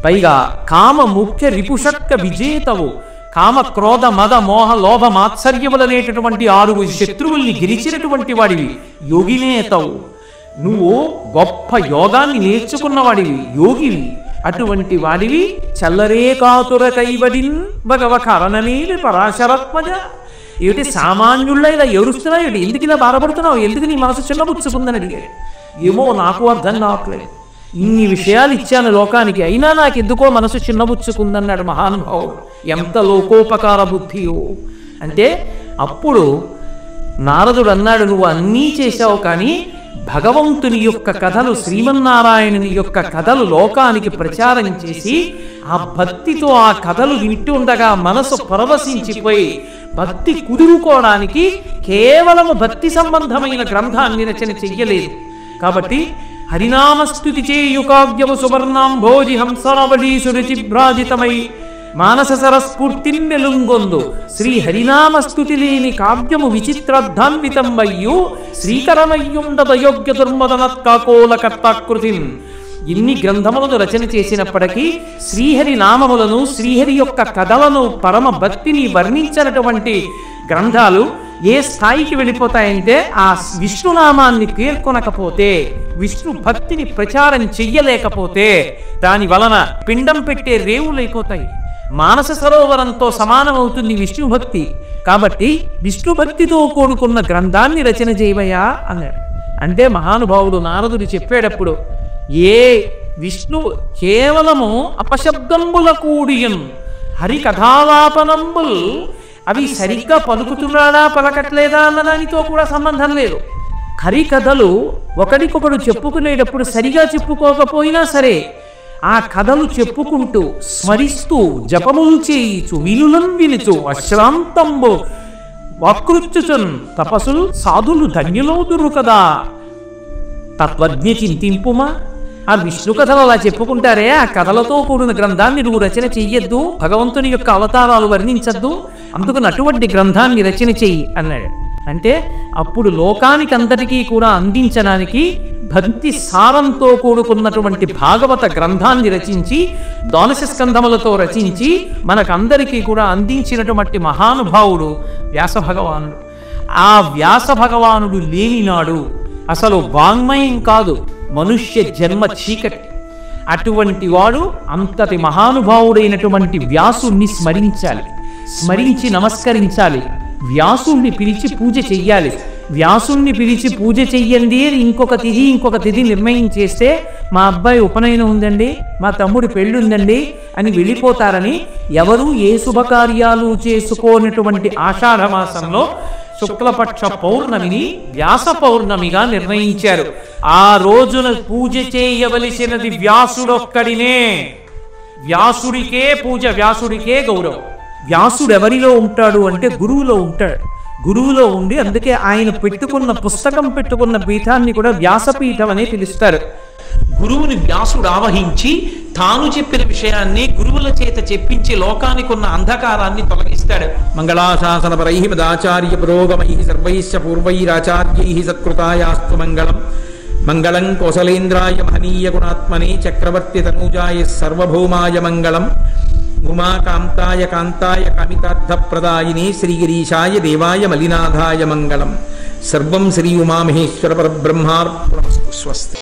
Speaker 3: పైగా కామ ముఖ్య రిపుషక్క విజేతవు, కామ క్రోధ మద మోహ లోభ మాత్సర్యములనేటటువంటి 6 శత్రువుల్ని గెలిచినటువంటి వాడివి. యోగినేతవు, నువ్వు గొప్ప యోగాన్ని నేర్చుకున్నవాడివి, యోగివి. అటువంటి వాడివి చల్లరే కాతుర కైవడిన్ భగవ కరణనీవి పరాశరత్మజ. ఏమిటి సామాన్యుళ్ళ ఇలా ఏడుస్తున్నావు, ఏమిటి ఎందుకు ఇలా బాధపడుతున్నావు, ఎందుకు నీ మనసు చిన్నబుచ్చుకుందని అడిగాడు. ఏమో నాకు అర్థం కావట్లేదు, ఇన్ని విషయాలు ఇచ్చాను లోకానికి, అయినా నాకు ఎందుకో మనసు చిన్నబుచ్చుకుందన్నాడు మహానుభావుడు. ఎంత లోకోపకార బుద్ధియో అంటే. అప్పుడు నారదుడు అన్నాడు, నువ్వు అన్నీ చేశావు, కానీ భగవంతుని యొక్క కథలు, శ్రీమన్నారాయణుని యొక్క కథలు లోకానికి ప్రచారం చేసి ఆ భక్తితో ఆ కథలు వింటుండగా మనసు పరవశించిపోయి భక్తి కుదురుకోవడానికి కేవలము భక్తి సంబంధమైన గ్రంథాన్ని రచన చెయ్యలేదు. కాబట్టి హరినామస్తుతి చేయుకావ్యము సువర్ణాం భోజి హంసావళీ సురుచిభ్రాజితమై మానస సరస్ఫూర్తిన్నెలుంగొందు శ్రీ హరినామస్తుతి లేని కావ్యము విచిత్రార్థాన్వితంబయ్యు శ్రీకరమయ్యుండదయోగ్య దుర్మదనత్కాకోల కర్తాకృతిన్. ఇన్ని గ్రంథములను రచన చేసినప్పటికీ శ్రీహరి నామములను, శ్రీహరి యొక్క కథలను, పరమ భక్తిని వర్ణించినటువంటి గ్రంథాలు ఏ స్థాయికి వెళ్ళిపోతాయంటే, ఆ విష్ణునామాన్ని పేర్కొనకపోతే, విష్ణు భక్తిని ప్రచారం చెయ్యలేకపోతే దాని వలన పిండం పెట్టే రేవులైపోతాయి. మానస సరోవరంతో సమానమవుతుంది విష్ణు భక్తి. కాబట్టి విష్ణు భక్తితో కూడుకున్న గ్రంథాన్ని రచన చేయవయా అన్నాడు. అంటే మహానుభావుడు నారదుడు చెప్పేటప్పుడు, ఏ విష్ణు కేవలము అపశబ్దంబుల కూడియన్ హరి కథాలాపనంబుల్, అవి సరిగ్గా పలుకుతున్నాడా పలకట్లేదా అన్నదానితో కూడా సంబంధం లేదు. హరికథలు ఒకరికొకడు చెప్పుకునేటప్పుడు సరిగా చెప్పుకోకపోయినా సరే ఆ కథలు చెప్పుకుంటూ స్మరిస్తూ జపములు చేయిచు వినులను వినుచు అశ్రాంతంబు వక్ృత్యుచున్ తపస్సులు సాధులు ధన్యులవుదురు కదా. తత్వజ్ఞ చింతింపుమా, ఆ విష్ణు కథలు అలా చెప్పుకుంటారే, ఆ కథలతో కూడిన గ్రంథాన్ని నువ్వు రచన చెయ్యొద్దు, భగవంతుని యొక్క అవతారాలు వర్ణించద్దు, అందుకని అటువంటి గ్రంథాన్ని రచన చెయ్యి అన్నాడు. అంటే అప్పుడు లోకానికి అంతటికీ కూడా అందించడానికి భక్తి సారంతో కూడుకున్నటువంటి భాగవత గ్రంథాన్ని రచించి 12 స్కంధములతో రచించి మనకందరికీ కూడా అందించినటువంటి మహానుభావుడు వ్యాస భగవానుడు. ఆ వ్యాస భగవానుడు లేనినాడు అసలు వాంగ్మయం కాదు, మనుష్య జన్మ చీకటి. అటువంటి వాడు, అంతటి మహానుభావుడైనటువంటి వ్యాసుణ్ణి స్మరించాలి, స్మరించి నమస్కరించాలి, వ్యాసుణ్ణి పిలిచి పూజ చెయ్యాలి. వ్యాసుణ్ణి పిలిచి పూజ చెయ్యండి, ఇంకొక తిథి నిర్ణయం చేస్తే మా అబ్బాయి ఉపనయనం ఉందండి, మా తమ్ముడి పెళ్ళి ఉందండి అని వెళ్ళిపోతారని ఎవరూ ఏ శుభకార్యాలు చేసుకోనటువంటి ఆషాఢ మాసంలో శుక్లపక్ష పౌర్ణమిని వ్యాస పౌర్ణమిగా నిర్ణయించారు. ఆ రోజున పూజ చేయవలసినది వ్యాసుడొక్కడినే. వ్యాసుడికే పూజ, వ్యాసుడికే గౌరవం. వ్యాసుడు ఎవరిలో ఉంటాడు అంటే గురువులో ఉంటాడు. గురువులో ఉండి అందుకే ఆయన పెట్టుకున్న పుస్తకం పెట్టుకున్న పీఠాన్ని కూడా వ్యాసపీఠం అనే పిలుస్తారు. గురువుని వ్యాసుడు ఆవహించి తాను చెప్పిన విషయాన్ని గురువుల చేత చెప్పించి లోకానికి ఉన్న అంధకారాన్ని తొలగిస్తాడు. మంగళాశాసనపరై మదాచార్య పురోగమై సర్వైశ్చ పూర్వైరాచార్యై సత్కృతాయాస్తు మంగళం. మంగళం కౌసలేంద్రాయ మహనీయ గుణాత్మనే చక్రవర్తి తనూజాయ సర్వభౌమాయ మంగళం. ఉమాకాంతాయ కాంతాయ కామితార్థప్రదాయినే శ్రీగిరీశాయ దేవాయ మలినాథాయ మంగళం. సర్వం శ్రీ ఉమామహేశ్వర పరబ్రహ్మార్పణమస్తు. స్వస్తి.